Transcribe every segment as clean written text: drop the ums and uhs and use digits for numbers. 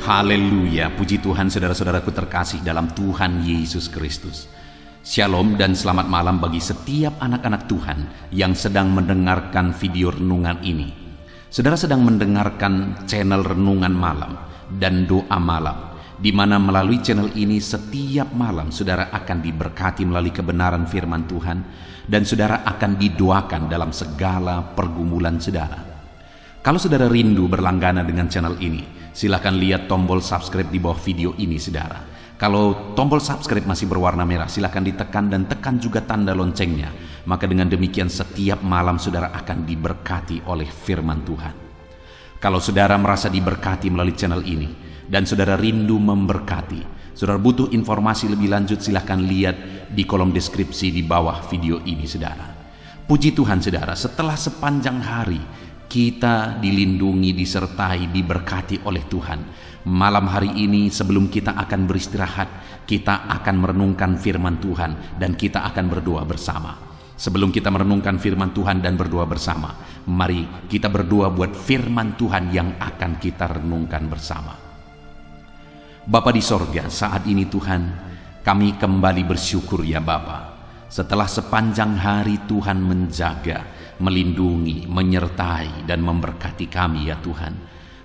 Haleluya, puji Tuhan saudara-saudaraku terkasih dalam Tuhan Yesus Kristus. Shalom dan selamat malam bagi setiap anak-anak Tuhan yang sedang mendengarkan video renungan ini. Saudara sedang mendengarkan channel Renungan Malam dan Doa Malam, di mana melalui channel ini setiap malam saudara akan diberkati melalui kebenaran firman Tuhan, dan saudara akan didoakan dalam segala pergumulan saudara. Kalau saudara rindu berlangganan dengan channel ini, silakan lihat tombol subscribe di bawah video ini saudara. Kalau tombol subscribe masih berwarna merah, silakan ditekan dan tekan juga tanda loncengnya. Maka dengan demikian setiap malam saudara akan diberkati oleh firman Tuhan. Kalau saudara merasa diberkati melalui channel ini dan saudara rindu memberkati, saudara butuh informasi lebih lanjut, silakan lihat di kolom deskripsi di bawah video ini saudara. Puji Tuhan saudara, setelah sepanjang hari kita dilindungi, disertai, diberkati oleh Tuhan. Malam hari ini sebelum kita akan beristirahat, kita akan merenungkan firman Tuhan dan kita akan berdoa bersama. Sebelum kita merenungkan firman Tuhan dan berdoa bersama, mari kita berdoa buat firman Tuhan yang akan kita renungkan bersama. Bapa di sorga, saat ini Tuhan, kami kembali bersyukur ya Bapa. Setelah sepanjang hari Tuhan menjaga, melindungi, menyertai, dan memberkati kami ya Tuhan.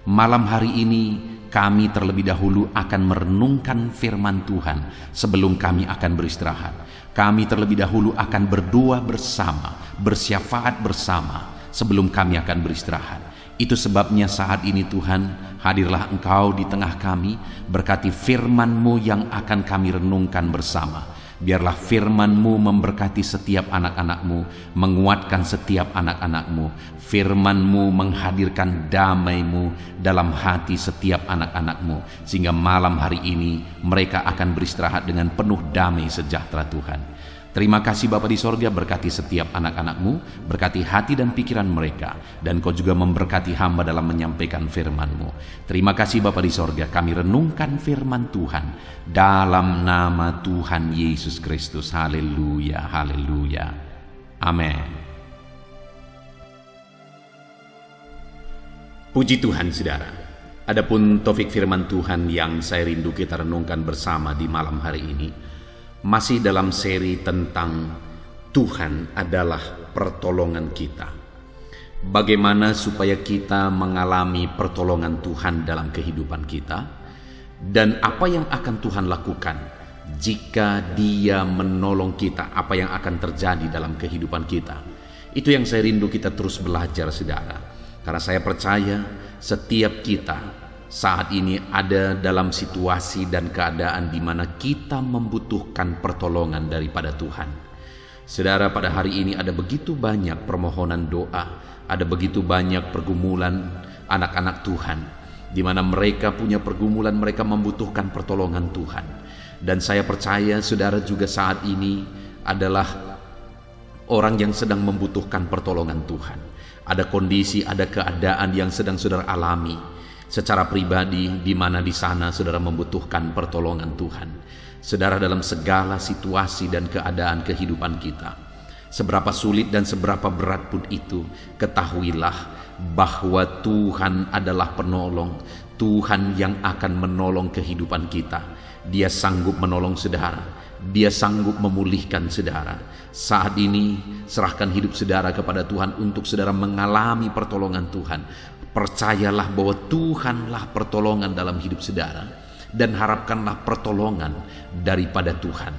Malam hari ini kami terlebih dahulu akan merenungkan firman Tuhan sebelum kami akan beristirahat. Kami terlebih dahulu akan berdoa bersama, bersyafaat bersama sebelum kami akan beristirahat. Itu sebabnya saat ini Tuhan, hadirlah Engkau di tengah kami, berkati firman-Mu yang akan kami renungkan bersama. Biarlah firman-Mu memberkati setiap anak-anak-Mu, menguatkan setiap anak-anak-Mu. Firman-Mu menghadirkan damai-Mu dalam hati setiap anak-anak-Mu, sehingga malam hari ini mereka akan beristirahat dengan penuh damai sejahtera Tuhan. Terima kasih Bapa di sorga, berkati setiap anak-anak-Mu, berkati hati dan pikiran mereka, dan Kau juga memberkati hamba dalam menyampaikan firman-Mu. Terima kasih Bapa di sorga, kami renungkan firman Tuhan dalam nama Tuhan Yesus Kristus. Haleluya, haleluya, amin. Puji Tuhan saudara. Adapun topik firman Tuhan yang saya rindu kita renungkan bersama di malam hari ini, masih dalam seri tentang Tuhan adalah pertolongan kita. Bagaimana supaya kita mengalami pertolongan Tuhan dalam kehidupan kita, dan apa yang akan Tuhan lakukan jika Dia menolong kita, apa yang akan terjadi dalam kehidupan kita. Itu yang saya rindu kita terus belajar saudara. Karena saya percaya setiap kita saat ini ada dalam situasi dan keadaan di mana kita membutuhkan pertolongan daripada Tuhan. Saudara, pada hari ini ada begitu banyak permohonan doa, ada begitu banyak pergumulan anak-anak Tuhan, di mana mereka punya pergumulan, mereka membutuhkan pertolongan Tuhan. Dan saya percaya saudara juga saat ini adalah orang yang sedang membutuhkan pertolongan Tuhan. Ada kondisi, ada keadaan yang sedang saudara alami secara pribadi, di mana di sana saudara membutuhkan pertolongan Tuhan. Saudara, dalam segala situasi dan keadaan kehidupan kita, seberapa sulit dan seberapa berat pun itu, ketahuilah bahwa Tuhan adalah penolong, Tuhan yang akan menolong kehidupan kita. Dia sanggup menolong saudara, Dia sanggup memulihkan saudara. Saat ini serahkan hidup saudara kepada Tuhan untuk saudara mengalami pertolongan Tuhan. Percayalah bahwa Tuhanlah pertolongan dalam hidup saudara, dan harapkanlah pertolongan daripada Tuhan.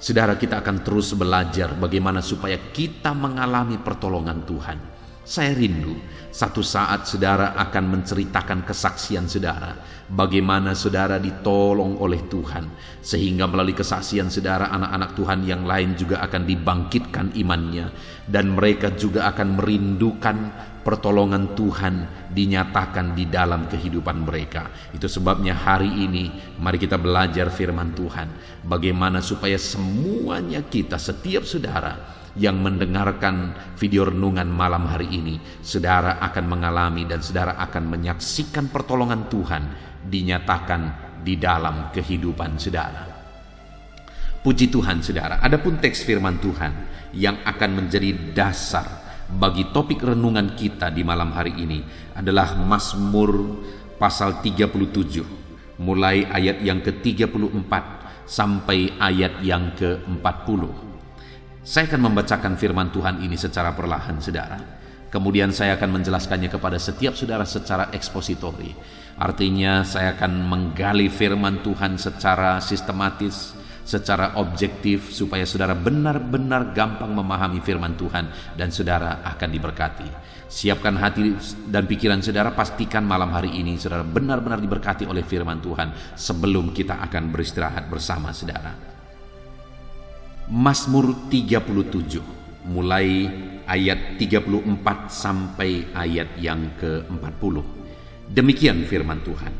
Saudara, kita akan terus belajar bagaimana supaya kita mengalami pertolongan Tuhan. Saya rindu satu saat saudara akan menceritakan kesaksian saudara, bagaimana saudara ditolong oleh Tuhan, sehingga melalui kesaksian saudara anak-anak Tuhan yang lain juga akan dibangkitkan imannya, dan mereka juga akan merindukan pertolongan Tuhan dinyatakan di dalam kehidupan mereka. Itu sebabnya hari ini mari kita belajar firman Tuhan, bagaimana supaya semuanya kita, setiap saudara yang mendengarkan video renungan malam hari ini, saudara akan mengalami dan saudara akan menyaksikan pertolongan Tuhan dinyatakan di dalam kehidupan saudara. Puji Tuhan saudara. Adapun teks firman Tuhan yang akan menjadi dasar bagi topik renungan kita di malam hari ini adalah Mazmur pasal 37 mulai ayat yang ke-34 sampai ayat yang ke-40. Saya akan membacakan firman Tuhan ini secara perlahan, saudara. Kemudian saya akan menjelaskannya kepada setiap saudara secara ekspositori. Artinya saya akan menggali firman Tuhan secara sistematis, secara objektif, supaya saudara benar-benar gampang memahami firman Tuhan dan saudara akan diberkati. Siapkan hati dan pikiran saudara, pastikan malam hari ini saudara benar-benar diberkati oleh firman Tuhan sebelum kita akan beristirahat bersama saudara. Mazmur 37 mulai ayat 34 sampai ayat yang ke-40. Demikian firman Tuhan.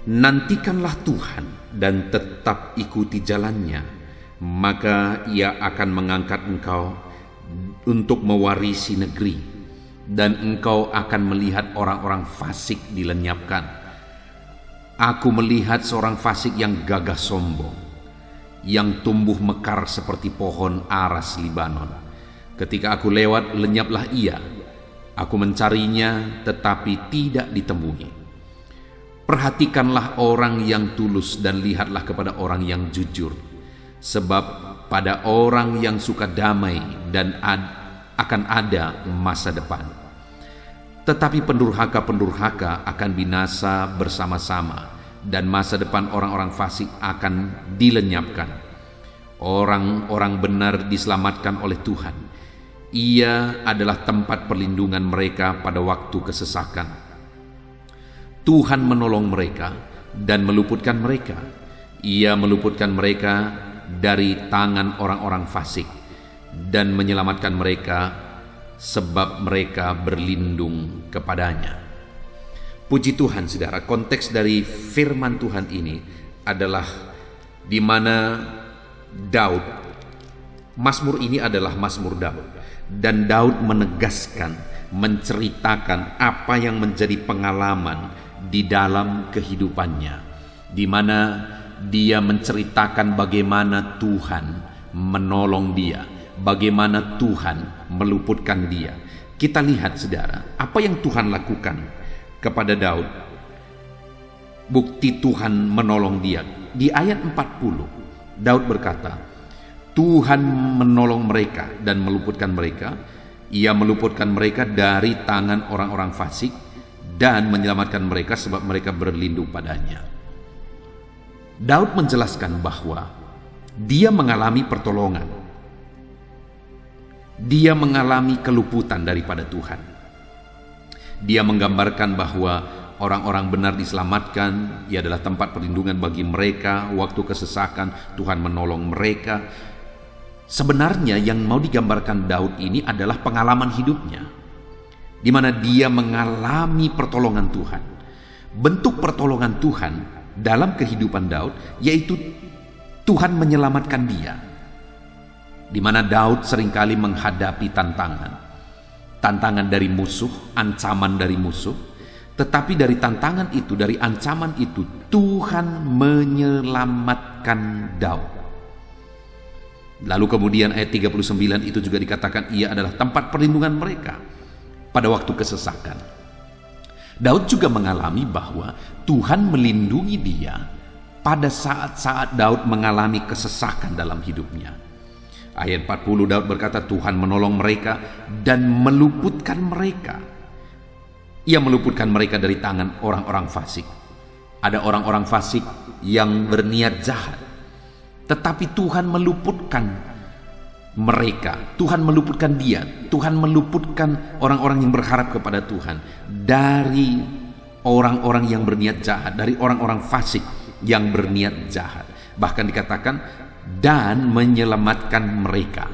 Nantikanlah Tuhan dan tetap ikuti jalannya, maka Ia akan mengangkat engkau untuk mewarisi negeri, dan engkau akan melihat orang-orang fasik dilenyapkan. Aku melihat seorang fasik yang gagah sombong, yang tumbuh mekar seperti pohon aras Libanon. Ketika aku lewat, lenyaplah ia. Aku mencarinya, tetapi tidak ditemui. Perhatikanlah orang yang tulus dan lihatlah kepada orang yang jujur. Sebab pada orang yang suka damai dan akan ada masa depan. Tetapi pendurhaka-pendurhaka akan binasa bersama-sama, dan masa depan orang-orang fasik akan dilenyapkan. Orang-orang benar diselamatkan oleh Tuhan. Ia adalah tempat perlindungan mereka pada waktu kesesakan. Tuhan menolong mereka dan meluputkan mereka. Ia meluputkan mereka dari tangan orang-orang fasik dan menyelamatkan mereka sebab mereka berlindung kepadanya. Puji Tuhan, saudara. Konteks dari firman Tuhan ini adalah di mana Daud, Mazmur ini adalah Mazmur Daud, dan Daud menegaskan, menceritakan apa yang menjadi pengalaman di dalam kehidupannya, di mana dia menceritakan bagaimana Tuhan menolong dia, bagaimana Tuhan meluputkan dia. Kita lihat, saudara, apa yang Tuhan lakukan kepada Daud. Bukti Tuhan menolong dia. Di ayat 40, Daud berkata, Tuhan menolong mereka dan meluputkan mereka. Ia meluputkan mereka dari tangan orang-orang fasik dan menyelamatkan mereka sebab mereka berlindung padanya. Daud menjelaskan bahwa dia mengalami pertolongan. Dia mengalami keluputan daripada Tuhan. Dia menggambarkan bahwa orang-orang benar diselamatkan. Ia adalah tempat perlindungan bagi mereka. Waktu kesesakan, Tuhan menolong mereka. Sebenarnya yang mau digambarkan Daud ini adalah pengalaman hidupnya, di mana dia mengalami pertolongan Tuhan. Bentuk pertolongan Tuhan dalam kehidupan Daud yaitu Tuhan menyelamatkan dia, di mana Daud seringkali menghadapi tantangan dari musuh, ancaman dari musuh. Tetapi dari tantangan itu, dari ancaman itu, Tuhan menyelamatkan Daud. Lalu kemudian ayat 39 itu juga dikatakan ia adalah tempat perlindungan mereka pada waktu kesesakan. Daud juga mengalami bahwa Tuhan melindungi dia pada saat-saat Daud mengalami kesesakan dalam hidupnya. Ayat 40 Daud berkata, Tuhan menolong mereka dan meluputkan mereka. Ia meluputkan mereka dari tangan orang-orang fasik. Ada orang-orang fasik yang berniat jahat, tetapi Tuhan meluputkan mereka. Tuhan meluputkan dia. Tuhan meluputkan orang-orang yang berharap kepada Tuhan dari orang-orang yang berniat jahat, dari orang-orang fasik yang berniat jahat. Bahkan dikatakan dan menyelamatkan mereka.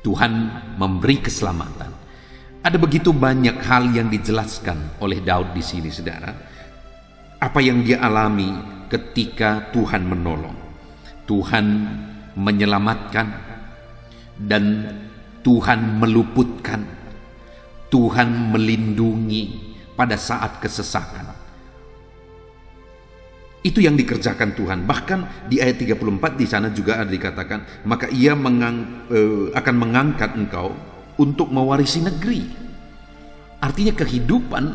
Tuhan memberi keselamatan. Ada begitu banyak hal yang dijelaskan oleh Daud di sini, saudara. Apa yang dia alami ketika Tuhan menolong, Tuhan menyelamatkan, dan Tuhan meluputkan, Tuhan melindungi pada saat kesesakan. Itu yang dikerjakan Tuhan. Bahkan di ayat 34 di sana juga ada dikatakan, maka ia akan mengangkat engkau untuk mewarisi negeri. Artinya kehidupan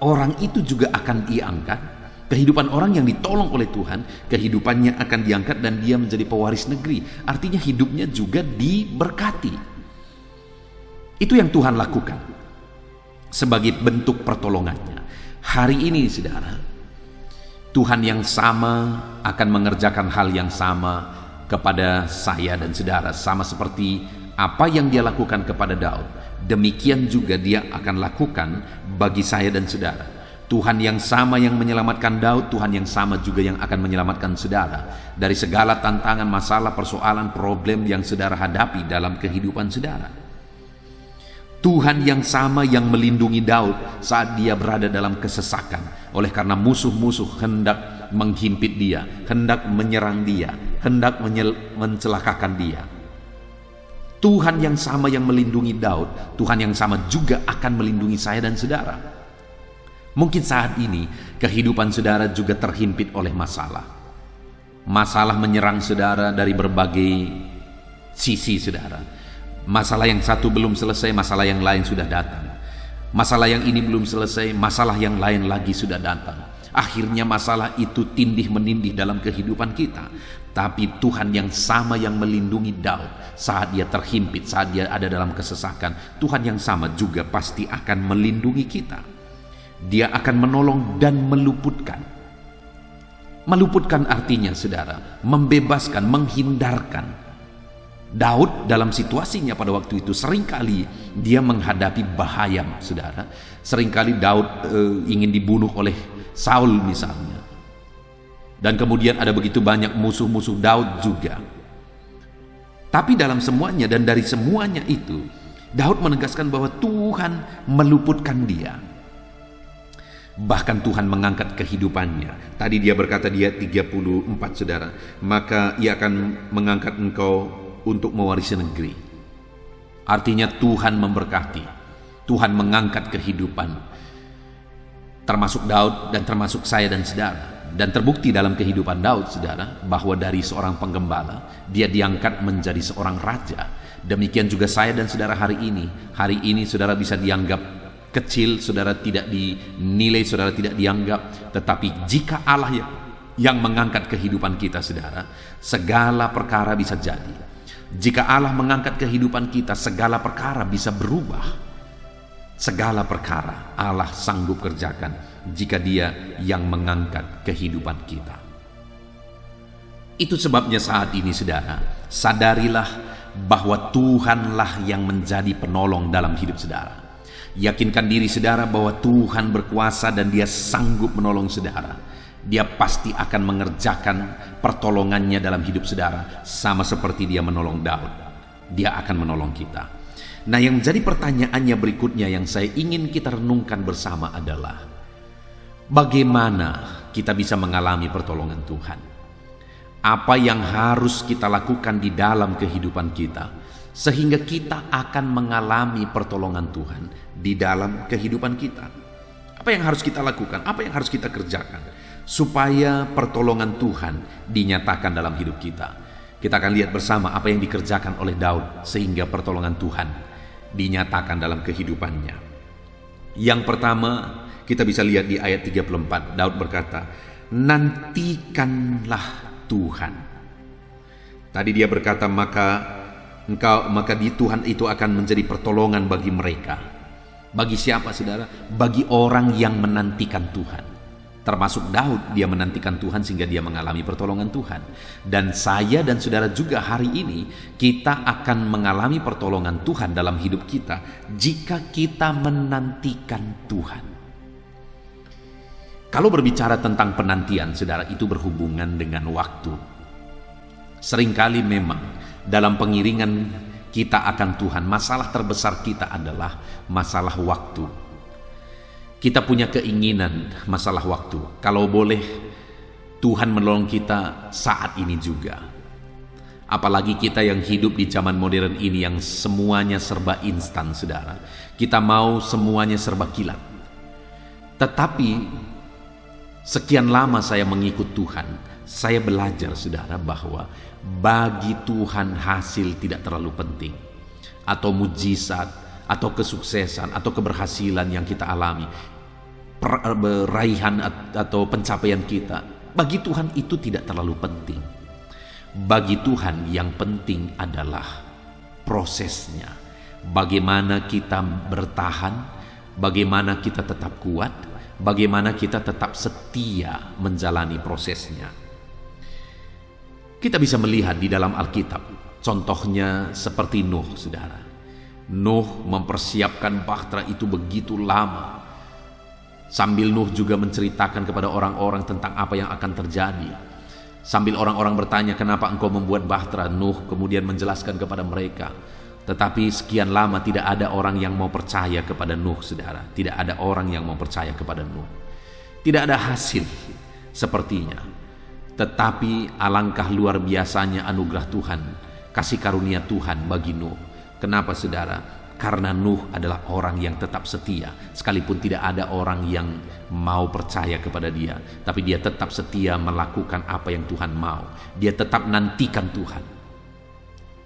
orang itu juga akan diangkat. Kehidupan orang yang ditolong oleh Tuhan, kehidupannya akan diangkat dan dia menjadi pewaris negeri. Artinya hidupnya juga diberkati. Itu yang Tuhan lakukan sebagai bentuk pertolongannya. Hari ini saudara, Tuhan yang sama akan mengerjakan hal yang sama kepada saya dan saudara, sama seperti apa yang dia lakukan kepada Daud. Demikian juga dia akan lakukan bagi saya dan saudara. Tuhan yang sama yang menyelamatkan Daud, Tuhan yang sama juga yang akan menyelamatkan saudara dari segala tantangan, masalah, persoalan, problem yang saudara hadapi dalam kehidupan saudara. Tuhan yang sama yang melindungi Daud saat dia berada dalam kesesakan, oleh karena musuh-musuh hendak menghimpit dia, hendak menyerang dia, hendak mencelakakan dia. Tuhan yang sama yang melindungi Daud, Tuhan yang sama juga akan melindungi saya dan saudara. Mungkin saat ini kehidupan saudara juga terhimpit oleh masalah. Masalah menyerang saudara dari berbagai sisi saudara. Masalah yang satu belum selesai, masalah yang lain sudah datang. Masalah yang ini belum selesai, masalah yang lain lagi sudah datang. Akhirnya masalah itu tindih menindih dalam kehidupan kita. Tapi Tuhan yang sama yang melindungi Daud saat dia terhimpit, saat dia ada dalam kesesakan, Tuhan yang sama juga pasti akan melindungi kita. Dia akan menolong dan meluputkan. Meluputkan artinya saudara, membebaskan, menghindarkan. Daud dalam situasinya pada waktu itu seringkali dia menghadapi bahaya saudara. Seringkali Daud ingin dibunuh oleh Saul misalnya. Dan kemudian ada begitu banyak musuh-musuh Daud juga. Tapi dalam semuanya dan dari semuanya itu, Daud menegaskan bahwa Tuhan meluputkan dia. Bahkan Tuhan mengangkat kehidupannya. Tadi dia berkata dia 34 saudara, maka ia akan mengangkat engkau untuk mewarisi negeri. Artinya Tuhan memberkati, Tuhan mengangkat kehidupan, termasuk Daud dan termasuk saya dan saudara. Dan terbukti dalam kehidupan Daud saudara, bahwa dari seorang penggembala dia diangkat menjadi seorang raja. Demikian juga saya dan saudara hari ini. Hari ini saudara bisa dianggap kecil, saudara tidak dinilai, saudara tidak dianggap. Tetapi jika Allah yang mengangkat kehidupan kita saudara, segala perkara bisa jadi. Jika Allah mengangkat kehidupan kita, segala perkara bisa berubah. Segala perkara Allah sanggup kerjakan jika Dia yang mengangkat kehidupan kita. Itu sebabnya saat ini saudara, sadarilah bahwa Tuhanlah yang menjadi penolong dalam hidup saudara. Yakinkan diri saudara bahwa Tuhan berkuasa dan Dia sanggup menolong saudara. Dia pasti akan mengerjakan pertolongannya dalam hidup saudara, sama seperti Dia menolong Daud. Dia akan menolong kita. Nah, yang menjadi pertanyaannya berikutnya yang saya ingin kita renungkan bersama adalah, bagaimana kita bisa mengalami pertolongan Tuhan? Apa yang harus kita lakukan di dalam kehidupan kita sehingga kita akan mengalami pertolongan Tuhan di dalam kehidupan kita? Apa yang harus kita lakukan? Apa yang harus kita kerjakan supaya pertolongan Tuhan dinyatakan dalam hidup kita? Kita akan lihat bersama apa yang dikerjakan oleh Daud sehingga pertolongan Tuhan dinyatakan dalam kehidupannya. Yang pertama, kita bisa lihat di ayat 34. Daud berkata, "Nantikanlah Tuhan." Tadi dia berkata, maka di Tuhan itu akan menjadi pertolongan bagi mereka. Bagi siapa saudara? Bagi orang yang menantikan Tuhan. Termasuk Daud, dia menantikan Tuhan sehingga dia mengalami pertolongan Tuhan. Dan saya dan saudara juga hari ini, kita akan mengalami pertolongan Tuhan dalam hidup kita jika kita menantikan Tuhan. Kalau berbicara tentang penantian, saudara, itu berhubungan dengan waktu. Seringkali memang dalam pengiringan kita akan Tuhan, masalah terbesar kita adalah masalah waktu. Kita punya keinginan masalah waktu. Kalau boleh Tuhan menolong kita saat ini juga. Apalagi kita yang hidup di zaman modern ini yang semuanya serba instan saudara. Kita mau semuanya serba kilat. Tetapi sekian lama saya mengikut Tuhan, saya belajar saudara bahwa bagi Tuhan hasil tidak terlalu penting. Atau mujizat, atau kesuksesan, atau keberhasilan yang kita alami, raihan atau pencapaian kita. Bagi Tuhan itu tidak terlalu penting. Bagi Tuhan yang penting adalah prosesnya. Bagaimana kita bertahan, bagaimana kita tetap kuat, bagaimana kita tetap setia menjalani prosesnya. Kita bisa melihat di dalam Alkitab, contohnya seperti Nuh, saudara. Nuh mempersiapkan bahtera itu begitu lama. Sambil Nuh juga menceritakan kepada orang-orang tentang apa yang akan terjadi. Sambil orang-orang bertanya, kenapa engkau membuat bahtera? Nuh kemudian menjelaskan kepada mereka. Tetapi sekian lama tidak ada orang yang mau percaya kepada Nuh, saudara. Tidak ada orang yang mau percaya kepada Nuh. Tidak ada hasil sepertinya. Tetapi alangkah luar biasanya anugerah Tuhan, kasih karunia Tuhan bagi Nuh. Kenapa, saudara? Karena Nuh adalah orang yang tetap setia. Sekalipun tidak ada orang yang mau percaya kepada dia, tapi dia tetap setia melakukan apa yang Tuhan mau. Dia tetap nantikan Tuhan.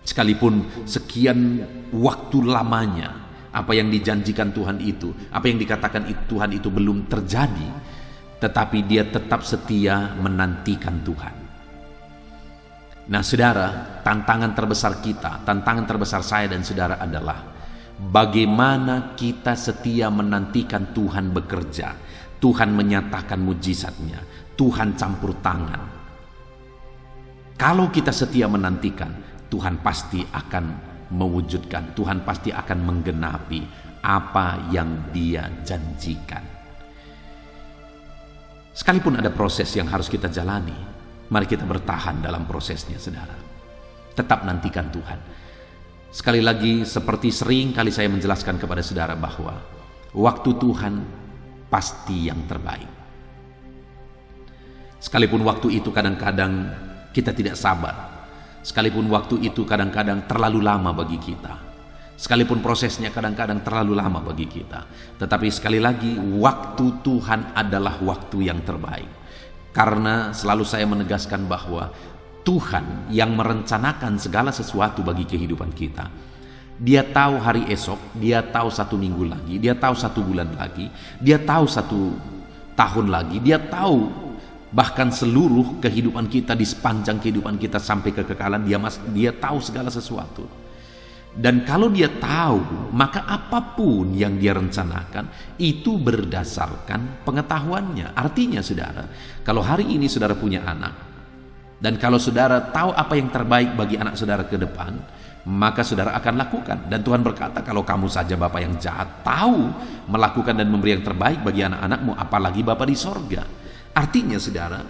Sekalipun sekian waktu lamanya, apa yang dijanjikan Tuhan itu, apa yang dikatakan Tuhan itu belum terjadi, tetapi dia tetap setia menantikan Tuhan. Nah, saudara, tantangan terbesar kita, tantangan terbesar saya dan saudara adalah bagaimana kita setia menantikan Tuhan bekerja, Tuhan menyatakan mujizatnya, Tuhan campur tangan. Kalau kita setia menantikan, Tuhan pasti akan mewujudkan, Tuhan pasti akan menggenapi apa yang Dia janjikan. Sekalipun ada proses yang harus kita jalani, mari kita bertahan dalam prosesnya, saudara. Tetap nantikan Tuhan. Sekali lagi, seperti sering kali saya menjelaskan kepada saudara bahwa waktu Tuhan pasti yang terbaik. Sekalipun waktu itu kadang-kadang kita tidak sabar, sekalipun waktu itu kadang-kadang terlalu lama bagi kita, sekalipun prosesnya kadang-kadang terlalu lama bagi kita, tetapi sekali lagi, waktu Tuhan adalah waktu yang terbaik. Karena selalu saya menegaskan bahwa Tuhan yang merencanakan segala sesuatu bagi kehidupan kita. Dia tahu hari esok, Dia tahu 1 minggu lagi, Dia tahu 1 bulan lagi, Dia tahu 1 tahun lagi, Dia tahu bahkan seluruh kehidupan kita di sepanjang kehidupan kita sampai kekekalan. Dia tahu segala sesuatu. Dan kalau Dia tahu, maka apapun yang Dia rencanakan itu berdasarkan pengetahuannya. Artinya, saudara, kalau hari ini saudara punya anak, dan kalau saudara tahu apa yang terbaik bagi anak saudara ke depan, maka saudara akan lakukan. Dan Tuhan berkata, kalau kamu saja Bapa yang jahat tahu melakukan dan memberi yang terbaik bagi anak-anakmu, apalagi Bapa di sorga. Artinya, saudara,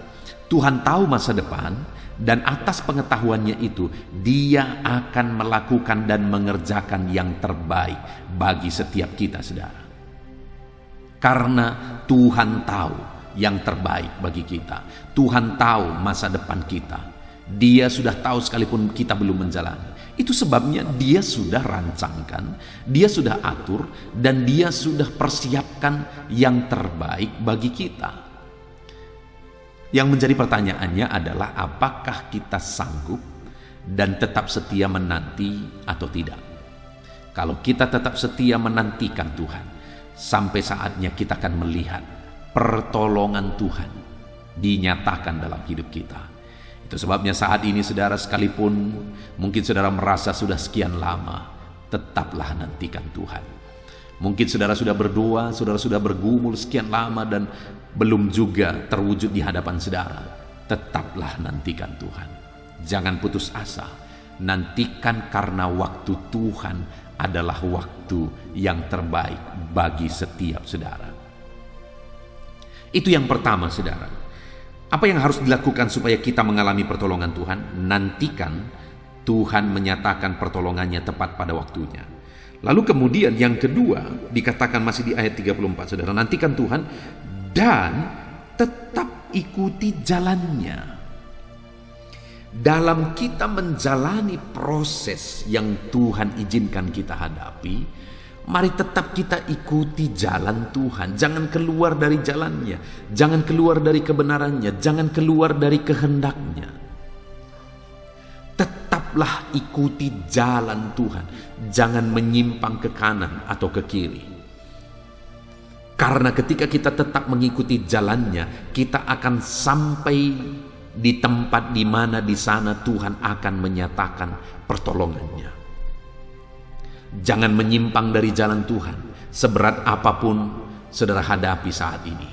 Tuhan tahu masa depan, dan atas pengetahuannya itu Dia akan melakukan dan mengerjakan yang terbaik bagi setiap kita, saudara. Karena Tuhan tahu yang terbaik bagi kita. Tuhan tahu masa depan kita. Dia sudah tahu sekalipun kita belum menjalani. Itu sebabnya Dia sudah rancangkan, Dia sudah atur, dan Dia sudah persiapkan yang terbaik bagi kita. Yang menjadi pertanyaannya adalah apakah kita sanggup dan tetap setia menanti atau tidak. Kalau kita tetap setia menantikan Tuhan, sampai saatnya kita akan melihat pertolongan Tuhan dinyatakan dalam hidup kita. Itu sebabnya saat ini, saudara, sekalipun mungkin saudara merasa sudah sekian lama, tetaplah nantikan Tuhan. Mungkin saudara sudah berdoa, saudara sudah bergumul sekian lama dan belum juga terwujud di hadapan saudara. Tetaplah nantikan Tuhan. Jangan putus asa. Nantikan, karena waktu Tuhan adalah waktu yang terbaik bagi setiap saudara. Itu yang pertama, saudara. Apa yang harus dilakukan supaya kita mengalami pertolongan Tuhan? Nantikan Tuhan menyatakan pertolongannya tepat pada waktunya. Lalu kemudian yang kedua dikatakan masih di ayat 34, saudara. Nantikan Tuhan dan tetap ikuti jalannya. Dalam kita menjalani proses yang Tuhan izinkan kita hadapi, mari tetap kita ikuti jalan Tuhan. Jangan keluar dari jalannya, jangan keluar dari kebenarannya, jangan keluar dari kehendaknya. Tetaplah ikuti jalan Tuhan, jangan menyimpang ke kanan atau ke kiri. Karena ketika kita tetap mengikuti jalannya, kita akan sampai di tempat di mana di sana Tuhan akan menyatakan pertolongannya. Jangan menyimpang dari jalan Tuhan, seberat apapun saudara hadapi saat ini.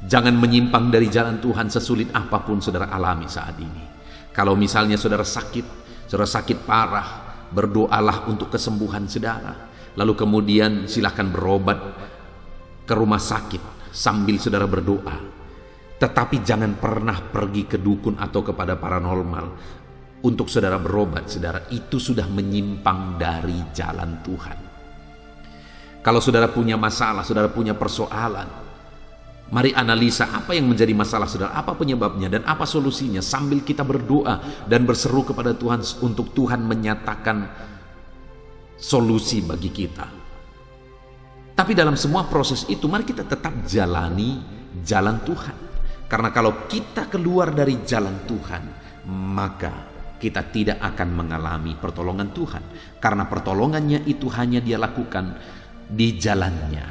Jangan menyimpang dari jalan Tuhan sesulit apapun saudara alami saat ini. Kalau misalnya saudara sakit parah, berdoalah untuk kesembuhan saudara. Lalu kemudian silahkan berobat ke rumah sakit sambil saudara berdoa. Tetapi jangan pernah pergi ke dukun atau kepada paranormal untuk saudara berobat. Saudara, itu sudah menyimpang dari jalan Tuhan. Kalau saudara punya masalah, saudara punya persoalan, mari analisa apa yang menjadi masalah saudara, apa penyebabnya dan apa solusinya, sambil kita berdoa dan berseru kepada Tuhan untuk Tuhan menyatakan solusi bagi kita. Tapi dalam semua proses itu, mari kita tetap jalani jalan Tuhan. Karena kalau kita keluar dari jalan Tuhan, maka kita tidak akan mengalami pertolongan Tuhan. Karena pertolongannya itu hanya Dia lakukan di jalannya.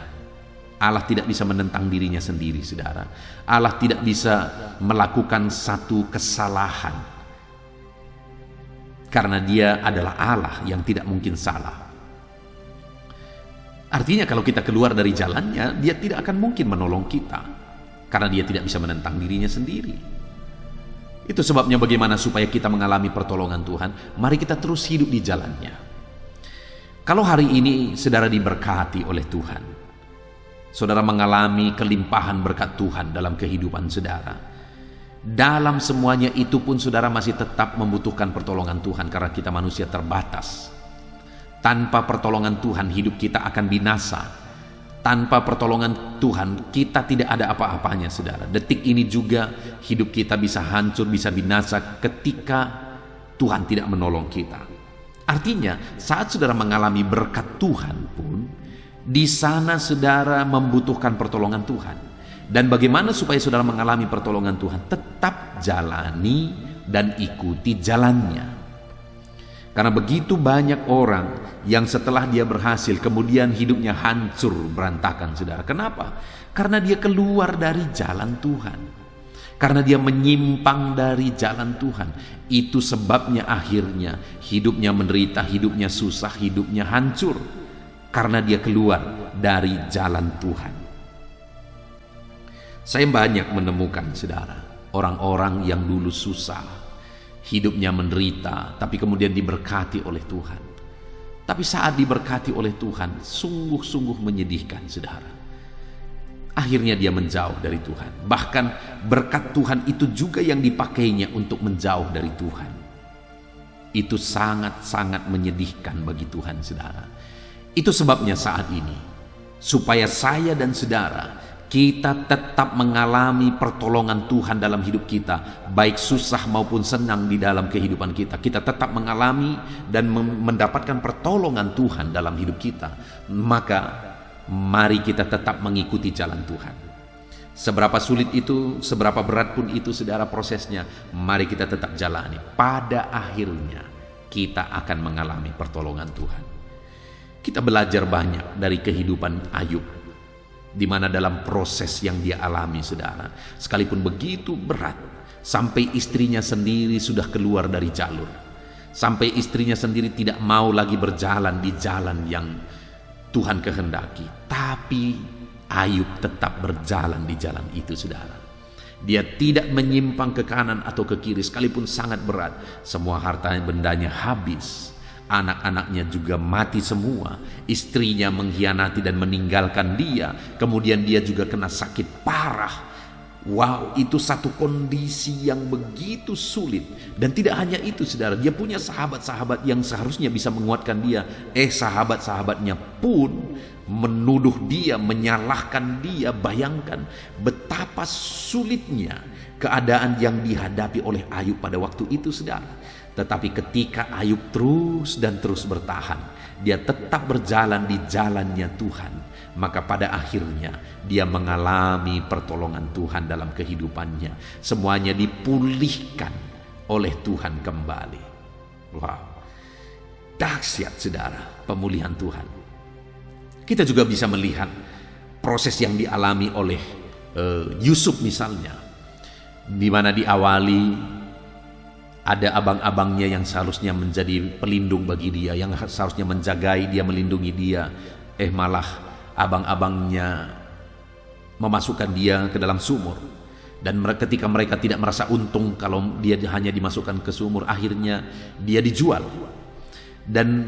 Allah tidak bisa menentang dirinya sendiri, saudara. Allah tidak bisa melakukan satu kesalahan. Karena Dia adalah Allah yang tidak mungkin salah. Artinya kalau kita keluar dari jalannya, Dia tidak akan mungkin menolong kita. Karena Dia tidak bisa menentang dirinya sendiri. Itu sebabnya bagaimana supaya kita mengalami pertolongan Tuhan, mari kita terus hidup di jalannya. Kalau hari ini saudara diberkati oleh Tuhan, saudara mengalami kelimpahan berkat Tuhan dalam kehidupan saudara, dalam semuanya itu pun saudara masih tetap membutuhkan pertolongan Tuhan karena kita manusia terbatas. Tanpa pertolongan Tuhan hidup kita akan binasa. Tanpa pertolongan Tuhan kita tidak ada apa-apanya, saudara. Detik ini juga hidup kita bisa hancur, bisa binasa ketika Tuhan tidak menolong kita. Artinya saat saudara mengalami berkat Tuhan pun, di sana saudara membutuhkan pertolongan Tuhan. Dan bagaimana supaya saudara mengalami pertolongan Tuhan? Tetap jalani dan ikuti jalannya. Karena begitu banyak orang yang setelah dia berhasil kemudian hidupnya hancur berantakan, saudara. Kenapa? Karena dia keluar dari jalan Tuhan. Karena dia menyimpang dari jalan Tuhan. Itu sebabnya akhirnya hidupnya menderita, hidupnya susah, hidupnya hancur. Karena dia keluar dari jalan Tuhan. Saya banyak menemukan, saudara, orang-orang yang dulu susah, hidupnya menderita, tapi kemudian diberkati oleh Tuhan. Tapi saat diberkati oleh Tuhan, sungguh-sungguh menyedihkan, saudara. Akhirnya dia menjauh dari Tuhan. Bahkan berkat Tuhan itu juga yang dipakainya untuk menjauh dari Tuhan. Itu sangat-sangat menyedihkan bagi Tuhan, saudara. Itu sebabnya saat ini, supaya saya dan saudara kita tetap mengalami pertolongan Tuhan dalam hidup kita, baik susah maupun senang di dalam kehidupan kita. Kita tetap mengalami dan mendapatkan pertolongan Tuhan dalam hidup kita. Maka mari kita tetap mengikuti jalan Tuhan. Seberapa sulit itu, seberapa berat pun itu, saudara, prosesnya, mari kita tetap jalani. Pada akhirnya kita akan mengalami pertolongan Tuhan. Kita belajar banyak dari kehidupan Ayub, di mana dalam proses yang dia alami, saudara, sekalipun begitu berat, sampai istrinya sendiri sudah keluar dari jalur, sampai istrinya sendiri tidak mau lagi berjalan di jalan yang Tuhan kehendaki, tapi Ayub tetap berjalan di jalan itu, saudara. Dia tidak menyimpang ke kanan atau ke kiri, sekalipun sangat berat. Semua harta bendanya habis, anak-anaknya juga mati semua, istrinya mengkhianati dan meninggalkan dia, kemudian dia juga kena sakit parah. Wow, itu satu kondisi yang begitu sulit. Dan tidak hanya itu, saudara, dia punya sahabat-sahabat yang seharusnya bisa menguatkan dia. Sahabat-sahabatnya pun menuduh dia, menyalahkan dia. Bayangkan betapa sulitnya keadaan yang dihadapi oleh Ayub pada waktu itu, saudara. Tetapi ketika Ayub terus dan terus bertahan, dia tetap berjalan di jalannya Tuhan, maka pada akhirnya dia mengalami pertolongan Tuhan dalam kehidupannya. Semuanya dipulihkan oleh Tuhan kembali. Wow, dahsyat, saudara, pemulihan Tuhan. Kita juga bisa melihat proses yang dialami oleh Yusuf misalnya, di mana diawali ada abang-abangnya yang seharusnya menjadi pelindung bagi dia, yang seharusnya menjagai dia, melindungi dia, malah abang-abangnya memasukkan dia ke dalam sumur. Dan ketika mereka tidak merasa untung kalau dia hanya dimasukkan ke sumur, akhirnya dia dijual. Dan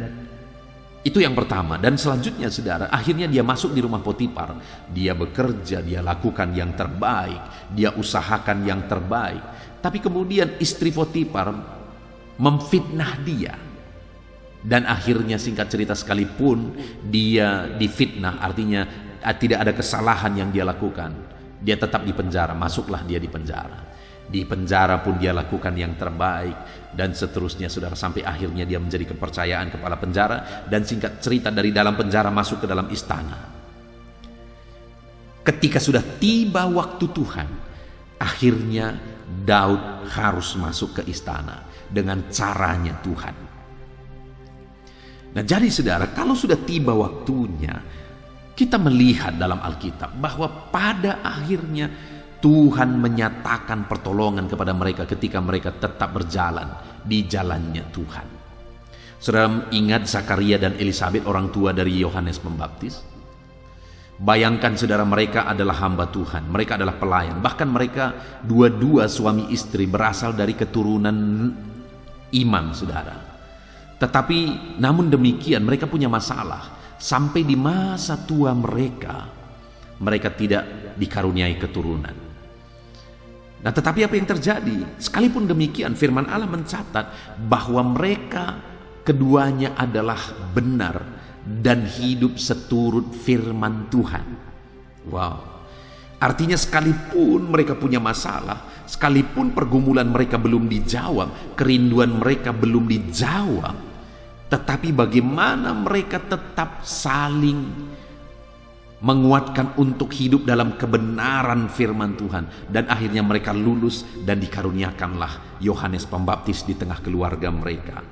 itu yang pertama. Dan selanjutnya saudara, akhirnya dia masuk di rumah Potifar. Dia bekerja, dia lakukan yang terbaik, dia usahakan yang terbaik. Tapi kemudian istri Potifar memfitnah dia. Dan akhirnya singkat cerita, sekalipun dia difitnah, artinya tidak ada kesalahan yang dia lakukan, dia tetap di penjara. Masuklah dia di penjara. Di penjara pun dia lakukan yang terbaik, dan seterusnya saudara, sampai akhirnya dia menjadi kepercayaan kepala penjara. Dan singkat cerita, dari dalam penjara masuk ke dalam istana. Ketika sudah tiba waktu Tuhan, akhirnya Daud harus masuk ke istana dengan caranya Tuhan. Nah, jadi saudara, kalau sudah tiba waktunya, kita melihat dalam Alkitab bahwa pada akhirnya Tuhan menyatakan pertolongan kepada mereka ketika mereka tetap berjalan di jalannya Tuhan. Saudara ingat Zakaria dan Elisabet, orang tua dari Yohanes Pembaptis? Bayangkan saudara, mereka adalah hamba Tuhan, mereka adalah pelayan. Bahkan mereka dua-dua suami istri berasal dari keturunan imam saudara. Tetapi namun demikian mereka punya masalah. Sampai di masa tua mereka tidak dikaruniai keturunan. Nah, tetapi apa yang terjadi? Sekalipun demikian, firman Allah mencatat bahwa mereka keduanya adalah benar dan hidup seturut firman Tuhan. Wow. Artinya sekalipun mereka punya masalah, sekalipun pergumulan mereka belum dijawab, kerinduan mereka belum dijawab, tetapi bagaimana mereka tetap saling menguatkan untuk hidup dalam kebenaran firman Tuhan. Dan akhirnya mereka lulus dan dikaruniakanlah Yohanes Pembaptis di tengah keluarga mereka.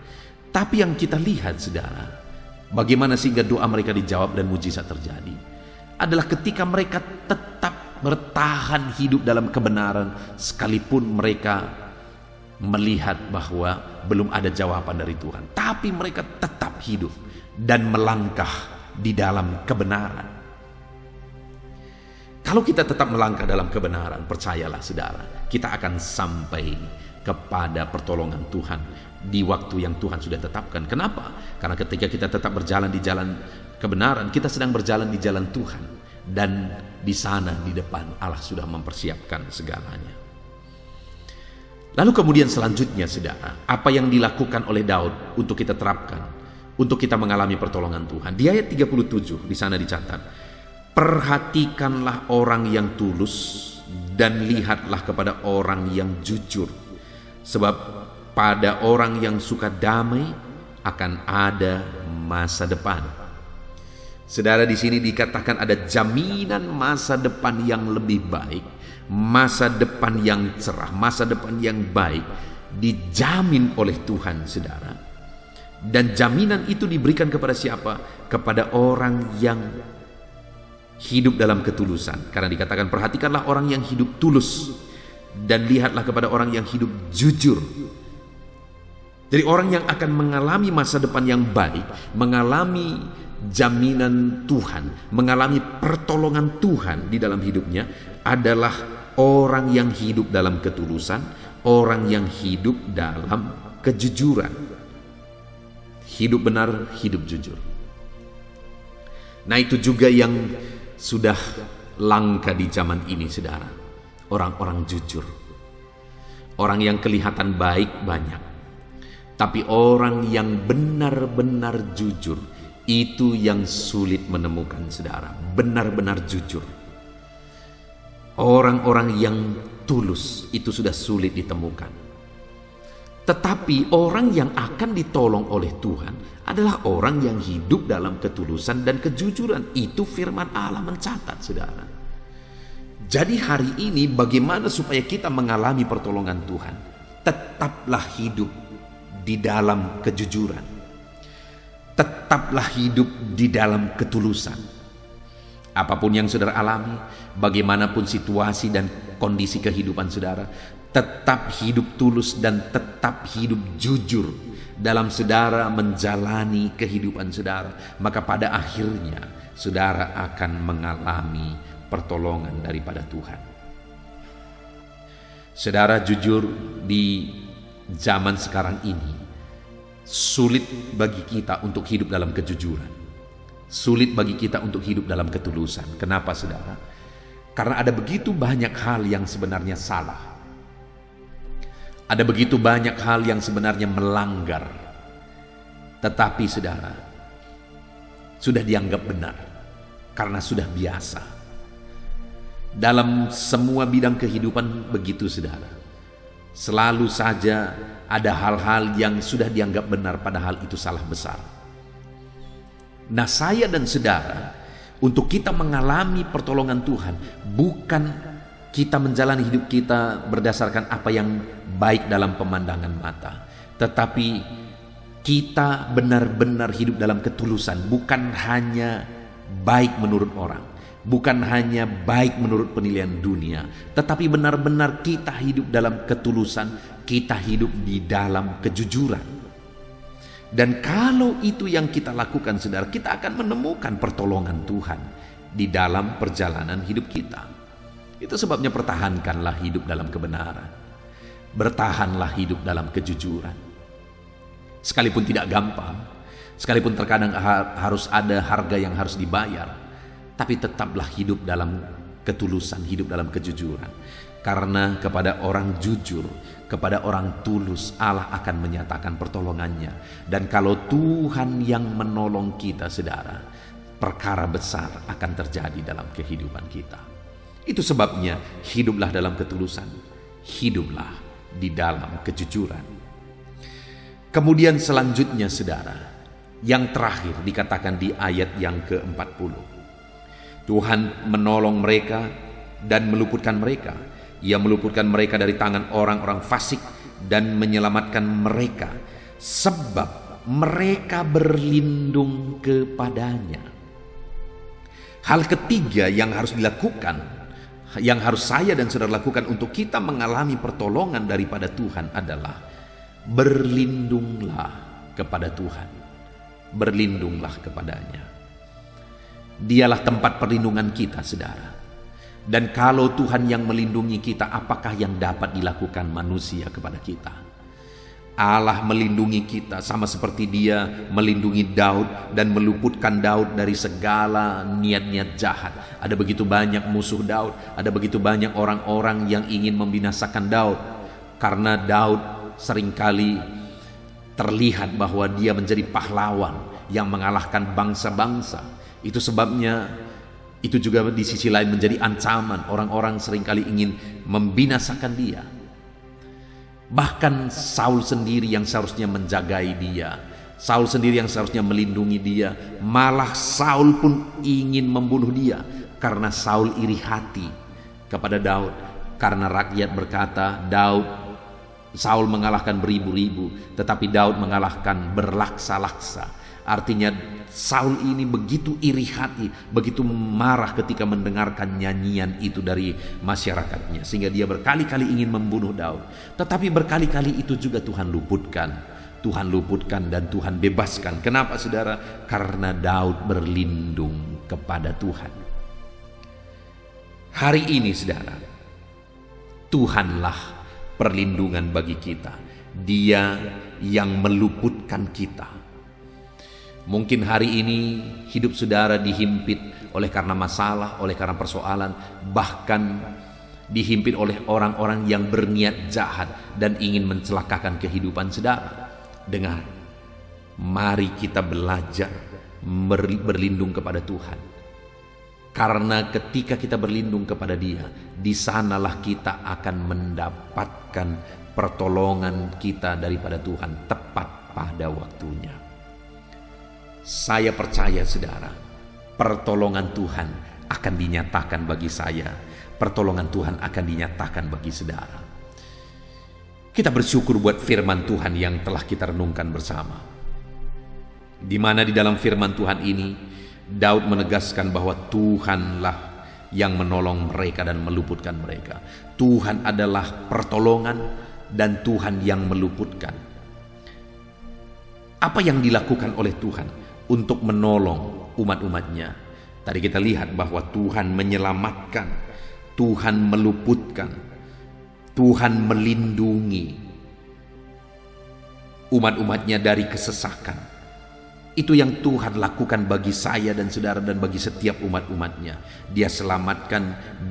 Tapi yang kita lihat saudara, bagaimana sehingga doa mereka dijawab dan mujizat terjadi, adalah ketika mereka tetap bertahan hidup dalam kebenaran, sekalipun mereka melihat bahwa belum ada jawaban dari Tuhan. Tapi mereka tetap hidup dan melangkah di dalam kebenaran. Kalau kita tetap melangkah dalam kebenaran, percayalah saudara, kita akan sampai kepada pertolongan Tuhan di waktu yang Tuhan sudah tetapkan. Kenapa? Karena ketika kita tetap berjalan di jalan kebenaran, kita sedang berjalan di jalan Tuhan. Dan di sana di depan Allah sudah mempersiapkan segalanya. Lalu kemudian selanjutnya saudara, apa yang dilakukan oleh Daud untuk kita terapkan, untuk kita mengalami pertolongan Tuhan. Di ayat 37 di sana dicatat, perhatikanlah orang yang tulus dan lihatlah kepada orang yang jujur. Sebab pada orang yang suka damai akan ada masa depan. Saudara, di sini dikatakan ada jaminan masa depan yang lebih baik, masa depan yang cerah, masa depan yang baik dijamin oleh Tuhan saudara. Dan jaminan itu diberikan kepada siapa? Kepada orang yang hidup dalam ketulusan. Karena dikatakan perhatikanlah orang yang hidup tulus dan lihatlah kepada orang yang hidup jujur. Jadi orang yang akan mengalami masa depan yang baik, mengalami jaminan Tuhan, mengalami pertolongan Tuhan di dalam hidupnya adalah orang yang hidup dalam ketulusan, orang yang hidup dalam kejujuran. Hidup benar, hidup jujur. Nah, itu juga yang sudah langka di zaman ini saudara. Orang-orang jujur. Orang yang kelihatan baik banyak, tapi orang yang benar-benar jujur itu yang sulit menemukan saudara. Benar-benar jujur. Orang-orang yang tulus itu sudah sulit ditemukan. Tetapi orang yang akan ditolong oleh Tuhan adalah orang yang hidup dalam ketulusan dan kejujuran. Itu firman Allah mencatat saudara. Jadi hari ini bagaimana supaya kita mengalami pertolongan Tuhan? Tetaplah hidup di dalam kejujuran. Tetaplah hidup di dalam ketulusan. Apapun yang saudara alami, bagaimanapun situasi dan kondisi kehidupan saudara, tetap hidup tulus dan tetap hidup jujur dalam saudara menjalani kehidupan saudara. Maka pada akhirnya saudara akan mengalami pertolongan daripada Tuhan. Saudara, jujur, di zaman sekarang ini sulit bagi kita untuk hidup dalam kejujuran. Sulit bagi kita untuk hidup dalam ketulusan. Kenapa saudara? Karena ada begitu banyak hal yang sebenarnya salah. Ada begitu banyak hal yang sebenarnya melanggar. Tetapi saudara, sudah dianggap benar karena sudah biasa. Dalam semua bidang kehidupan begitu saudara. Selalu saja ada hal-hal yang sudah dianggap benar padahal itu salah besar. Nah, saya dan saudara, untuk kita mengalami pertolongan Tuhan, bukan kita menjalani hidup kita berdasarkan apa yang baik dalam pemandangan mata, tetapi kita benar-benar hidup dalam ketulusan, bukan hanya baik menurut orang, bukan hanya baik menurut penilaian dunia, tetapi benar-benar kita hidup dalam ketulusan, kita hidup di dalam kejujuran. Dan kalau itu yang kita lakukan saudara, kita akan menemukan pertolongan Tuhan di dalam perjalanan hidup kita. Itu sebabnya pertahankanlah hidup dalam kebenaran. Bertahanlah hidup dalam kejujuran. Sekalipun tidak gampang, sekalipun terkadang harus ada harga yang harus dibayar, tapi tetaplah hidup dalam ketulusan, hidup dalam kejujuran. Karena kepada orang jujur, kepada orang tulus, Allah akan menyatakan pertolongannya. Dan kalau Tuhan yang menolong kita saudara, perkara besar akan terjadi dalam kehidupan kita. Itu sebabnya hiduplah dalam ketulusan, hiduplah di dalam kejujuran. Kemudian selanjutnya saudara, yang terakhir dikatakan di ayat yang ke-40. Tuhan menolong mereka dan meluputkan mereka. Ia meluputkan mereka dari tangan orang-orang fasik dan menyelamatkan mereka sebab mereka berlindung kepadanya. Hal ketiga yang harus dilakukan, yang harus saya dan saudara lakukan untuk kita mengalami pertolongan daripada Tuhan adalah berlindunglah kepada Tuhan. Berlindunglah kepadanya. Dialah tempat perlindungan kita saudara. Dan kalau Tuhan yang melindungi kita, apakah yang dapat dilakukan manusia kepada kita? Allah melindungi kita sama seperti Dia melindungi Daud dan meluputkan Daud dari segala niat-niat jahat. Ada begitu banyak musuh Daud, ada begitu banyak orang-orang yang ingin membinasakan Daud. Karena Daud seringkali terlihat bahwa dia menjadi pahlawan yang mengalahkan bangsa-bangsa. Itu sebabnya itu juga di sisi lain menjadi ancaman. Orang-orang seringkali ingin membinasakan dia. Bahkan Saul sendiri yang seharusnya menjagai dia, Saul sendiri yang seharusnya melindungi dia, malah Saul pun ingin membunuh dia. Karena Saul iri hati kepada Daud. Karena rakyat berkata, Saul mengalahkan beribu-ribu, tetapi Daud mengalahkan berlaksa-laksa. Artinya Saul ini begitu iri hati, begitu marah ketika mendengarkan nyanyian itu dari masyarakatnya, sehingga dia berkali-kali ingin membunuh Daud. Tetapi berkali-kali itu juga Tuhan luputkan dan Tuhan bebaskan. Kenapa saudara? Karena Daud berlindung kepada Tuhan. Hari ini saudara, Tuhanlah perlindungan bagi kita. Dia yang meluputkan kita. Mungkin hari ini hidup saudara dihimpit oleh karena masalah, oleh karena persoalan, bahkan dihimpit oleh orang-orang yang berniat jahat dan ingin mencelakakan kehidupan saudara. Dengar, mari kita belajar berlindung kepada Tuhan. Karena ketika kita berlindung kepada Dia, di sanalah kita akan mendapatkan pertolongan kita daripada Tuhan tepat pada waktunya. Saya percaya saudara, pertolongan Tuhan akan dinyatakan bagi saya. Pertolongan Tuhan akan dinyatakan bagi saudara. Kita bersyukur buat firman Tuhan yang telah kita renungkan bersama. Di mana di dalam firman Tuhan ini Daud menegaskan bahwa Tuhanlah yang menolong mereka dan meluputkan mereka. Tuhan adalah pertolongan dan Tuhan yang meluputkan. Apa yang dilakukan oleh Tuhan untuk menolong umat-umatnya? Tadi kita lihat bahwa Tuhan menyelamatkan, Tuhan meluputkan, Tuhan melindungi umat-umatnya dari kesesakan. Itu yang Tuhan lakukan bagi saya dan saudara dan bagi setiap umat-umatnya. Dia selamatkan,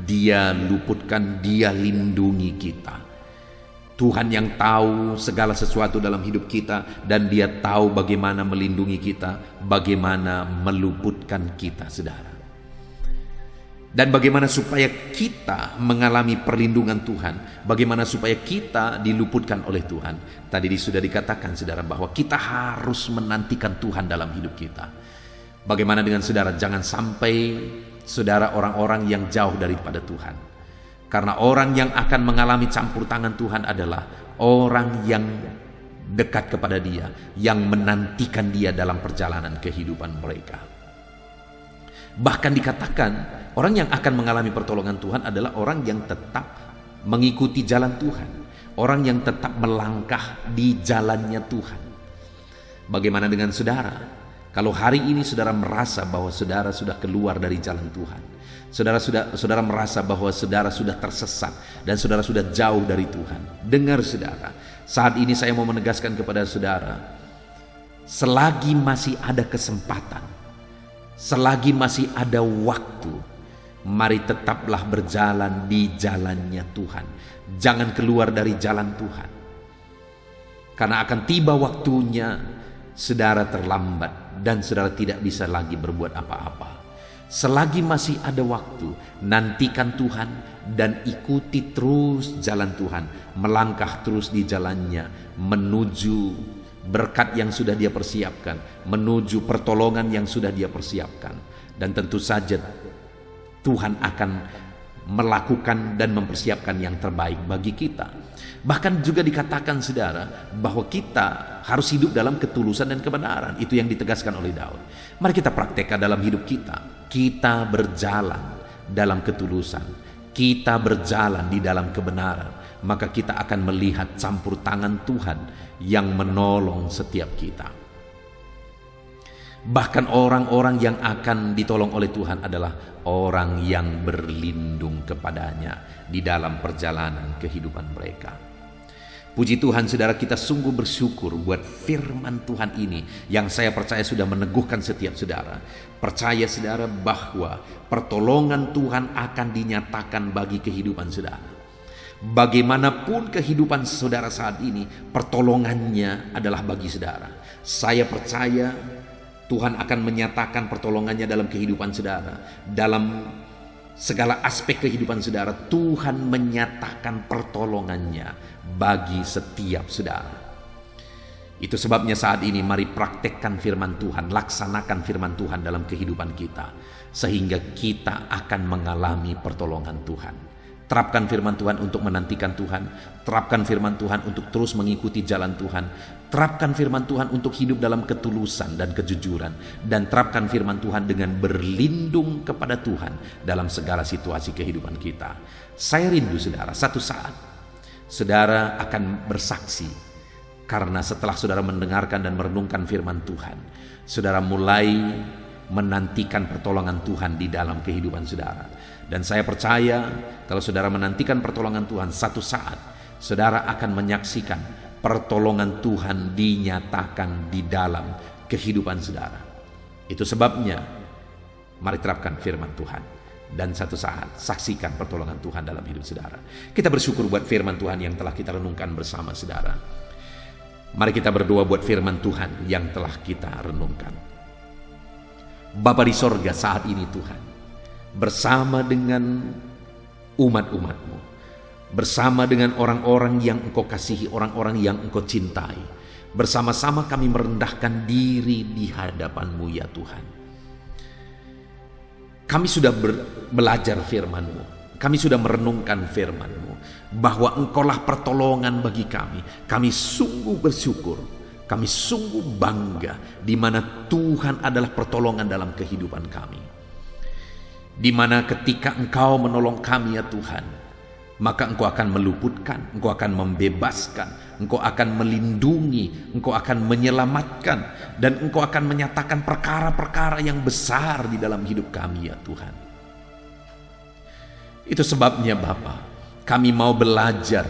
Dia luputkan, Dia lindungi kita. Tuhan yang tahu segala sesuatu dalam hidup kita, dan Dia tahu bagaimana melindungi kita, bagaimana meluputkan kita, saudara. Dan bagaimana supaya kita mengalami perlindungan Tuhan, bagaimana supaya kita diluputkan oleh Tuhan. Tadi sudah dikatakan, saudara, bahwa kita harus menantikan Tuhan dalam hidup kita. Bagaimana dengan saudara? Jangan sampai saudara orang-orang yang jauh daripada Tuhan. Karena orang yang akan mengalami campur tangan Tuhan adalah orang yang dekat kepada Dia, yang menantikan Dia dalam perjalanan kehidupan mereka. Bahkan dikatakan orang yang akan mengalami pertolongan Tuhan adalah orang yang tetap mengikuti jalan Tuhan, orang yang tetap melangkah di jalannya Tuhan. Bagaimana dengan saudara? Kalau hari ini saudara merasa bahwa saudara sudah keluar dari jalan Tuhan, saudara merasa bahwa saudara sudah tersesat dan saudara sudah jauh dari Tuhan, dengar saudara, saat ini saya mau menegaskan kepada saudara, selagi masih ada kesempatan, selagi masih ada waktu, mari tetaplah berjalan di jalannya Tuhan. Jangan keluar dari jalan Tuhan. Karena akan tiba waktunya saudara terlambat dan saudara tidak bisa lagi berbuat apa-apa. Selagi masih ada waktu, nantikan Tuhan dan ikuti terus jalan Tuhan. Melangkah terus di jalannya menuju berkat yang sudah Dia persiapkan, menuju pertolongan yang sudah Dia persiapkan. Dan tentu saja Tuhan akan melakukan dan mempersiapkan yang terbaik bagi kita. Bahkan juga dikatakan, saudara, bahwa kita harus hidup dalam ketulusan dan kebenaran. Itu yang ditegaskan oleh Daud. Mari kita praktekkan dalam hidup kita. Kita berjalan dalam ketulusan, kita berjalan di dalam kebenaran, maka kita akan melihat campur tangan Tuhan yang menolong setiap kita. Bahkan orang-orang yang akan ditolong oleh Tuhan adalah orang yang berlindung kepadanya di dalam perjalanan kehidupan mereka. Puji Tuhan, saudara, kita sungguh bersyukur buat firman Tuhan ini yang saya percaya sudah meneguhkan setiap saudara. Percaya saudara bahwa pertolongan Tuhan akan dinyatakan bagi kehidupan saudara. Bagaimanapun kehidupan saudara saat ini, pertolongannya adalah bagi saudara. Saya percaya Tuhan akan menyatakan pertolongannya dalam kehidupan saudara. Dalam segala aspek kehidupan saudara, Tuhan menyatakan pertolongannya bagi setiap saudara. Itu sebabnya saat ini mari praktekkan firman Tuhan, laksanakan firman Tuhan dalam kehidupan kita, sehingga kita akan mengalami pertolongan Tuhan. Terapkan firman Tuhan untuk menantikan Tuhan, terapkan firman Tuhan untuk terus mengikuti jalan Tuhan, terapkan firman Tuhan untuk hidup dalam ketulusan dan kejujuran, dan terapkan firman Tuhan dengan berlindung kepada Tuhan dalam segala situasi kehidupan kita. Saya rindu saudara, satu saat saudara akan bersaksi, karena setelah saudara mendengarkan dan merenungkan firman Tuhan, saudara mulai menantikan pertolongan Tuhan di dalam kehidupan saudara. Dan saya percaya kalau saudara menantikan pertolongan Tuhan, satu saat saudara akan menyaksikan pertolongan Tuhan dinyatakan di dalam kehidupan saudara. Itu sebabnya mari terapkan firman Tuhan, dan satu saat saksikan pertolongan Tuhan dalam hidup saudara. Kita bersyukur buat firman Tuhan yang telah kita renungkan bersama saudara. Mari kita berdoa buat firman Tuhan yang telah kita renungkan. Bapa di sorga, saat ini Tuhan, bersama dengan umat-umat-Mu, bersama dengan orang-orang yang Engkau kasihi, orang-orang yang Engkau cintai, bersama-sama kami merendahkan diri di hadapan-Mu ya Tuhan. Kami sudah belajar firman-Mu, kami sudah merenungkan firman-Mu, bahwa Engkaulah pertolongan bagi kami. Kami sungguh bersyukur Kami sungguh bangga di mana Tuhan adalah pertolongan dalam kehidupan kami. Di mana ketika Engkau menolong kami ya Tuhan, maka Engkau akan meluputkan, Engkau akan membebaskan, Engkau akan melindungi, Engkau akan menyelamatkan, dan Engkau akan menyatakan perkara-perkara yang besar di dalam hidup kami ya Tuhan. Itu sebabnya Bapa, kami mau belajar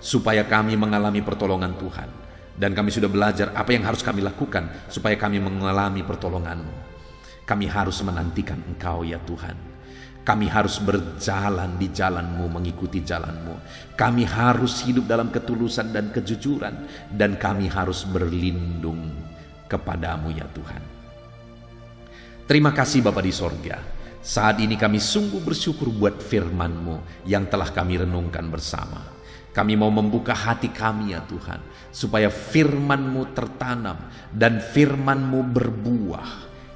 supaya kami mengalami pertolongan Tuhan. Dan kami sudah belajar apa yang harus kami lakukan supaya kami mengalami pertolongan-Mu. Kami harus menantikan Engkau ya Tuhan. Kami harus berjalan di jalan-Mu, mengikuti jalan-Mu. Kami harus hidup dalam ketulusan dan kejujuran. Dan kami harus berlindung kepada-Mu ya Tuhan. Terima kasih Bapa di sorga. Saat ini kami sungguh bersyukur buat firman-Mu yang telah kami renungkan bersama. Kami mau membuka hati kami ya Tuhan, supaya firman-Mu tertanam dan firman-Mu berbuah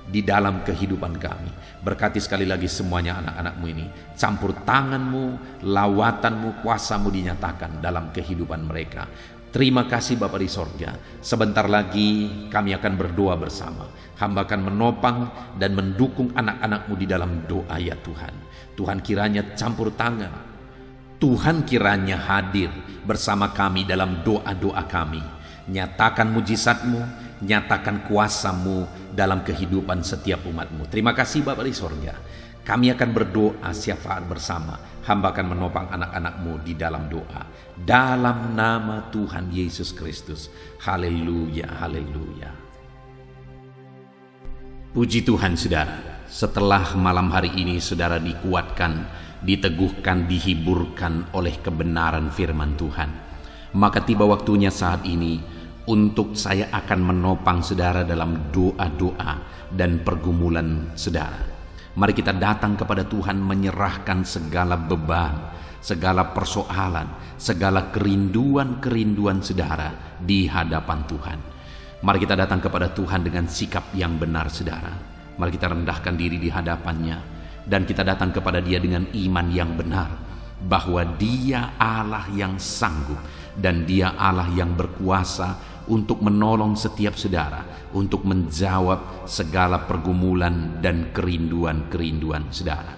di dalam kehidupan kami. Berkati sekali lagi semuanya anak-anak-Mu ini. Campur tangan-Mu, lawatan-Mu, kuasa-Mu dinyatakan dalam kehidupan mereka. Terima kasih Bapa di sorga. Sebentar lagi kami akan berdoa bersama. Hamba akan menopang dan mendukung anak-anak-Mu di dalam doa ya Tuhan. Tuhan kiranya campur tangan. Tuhan kiranya hadir bersama kami dalam doa-doa kami. Nyatakan mujizat-Mu, nyatakan kuasa-Mu dalam kehidupan setiap umat-Mu. Terima kasih Bapa di sorga. Kami akan berdoa syafaat bersama. Hamba akan menopang anak-anak-Mu di dalam doa. Dalam nama Tuhan Yesus Kristus. Haleluya, haleluya. Puji Tuhan saudara. Setelah malam hari ini saudara dikuatkan, diteguhkan, dihiburkan oleh kebenaran firman Tuhan, maka tiba waktunya saat ini untuk saya akan menopang saudara dalam doa-doa dan pergumulan saudara. Mari kita datang kepada Tuhan menyerahkan segala beban, segala persoalan, segala kerinduan-kerinduan saudara di hadapan Tuhan. Mari kita datang kepada Tuhan dengan sikap yang benar saudara. Mari kita rendahkan diri di hadapannya. Dan kita datang kepada Dia dengan iman yang benar, bahwa Dia Allah yang sanggup dan Dia Allah yang berkuasa untuk menolong setiap saudara, untuk menjawab segala pergumulan dan kerinduan-kerinduan saudara.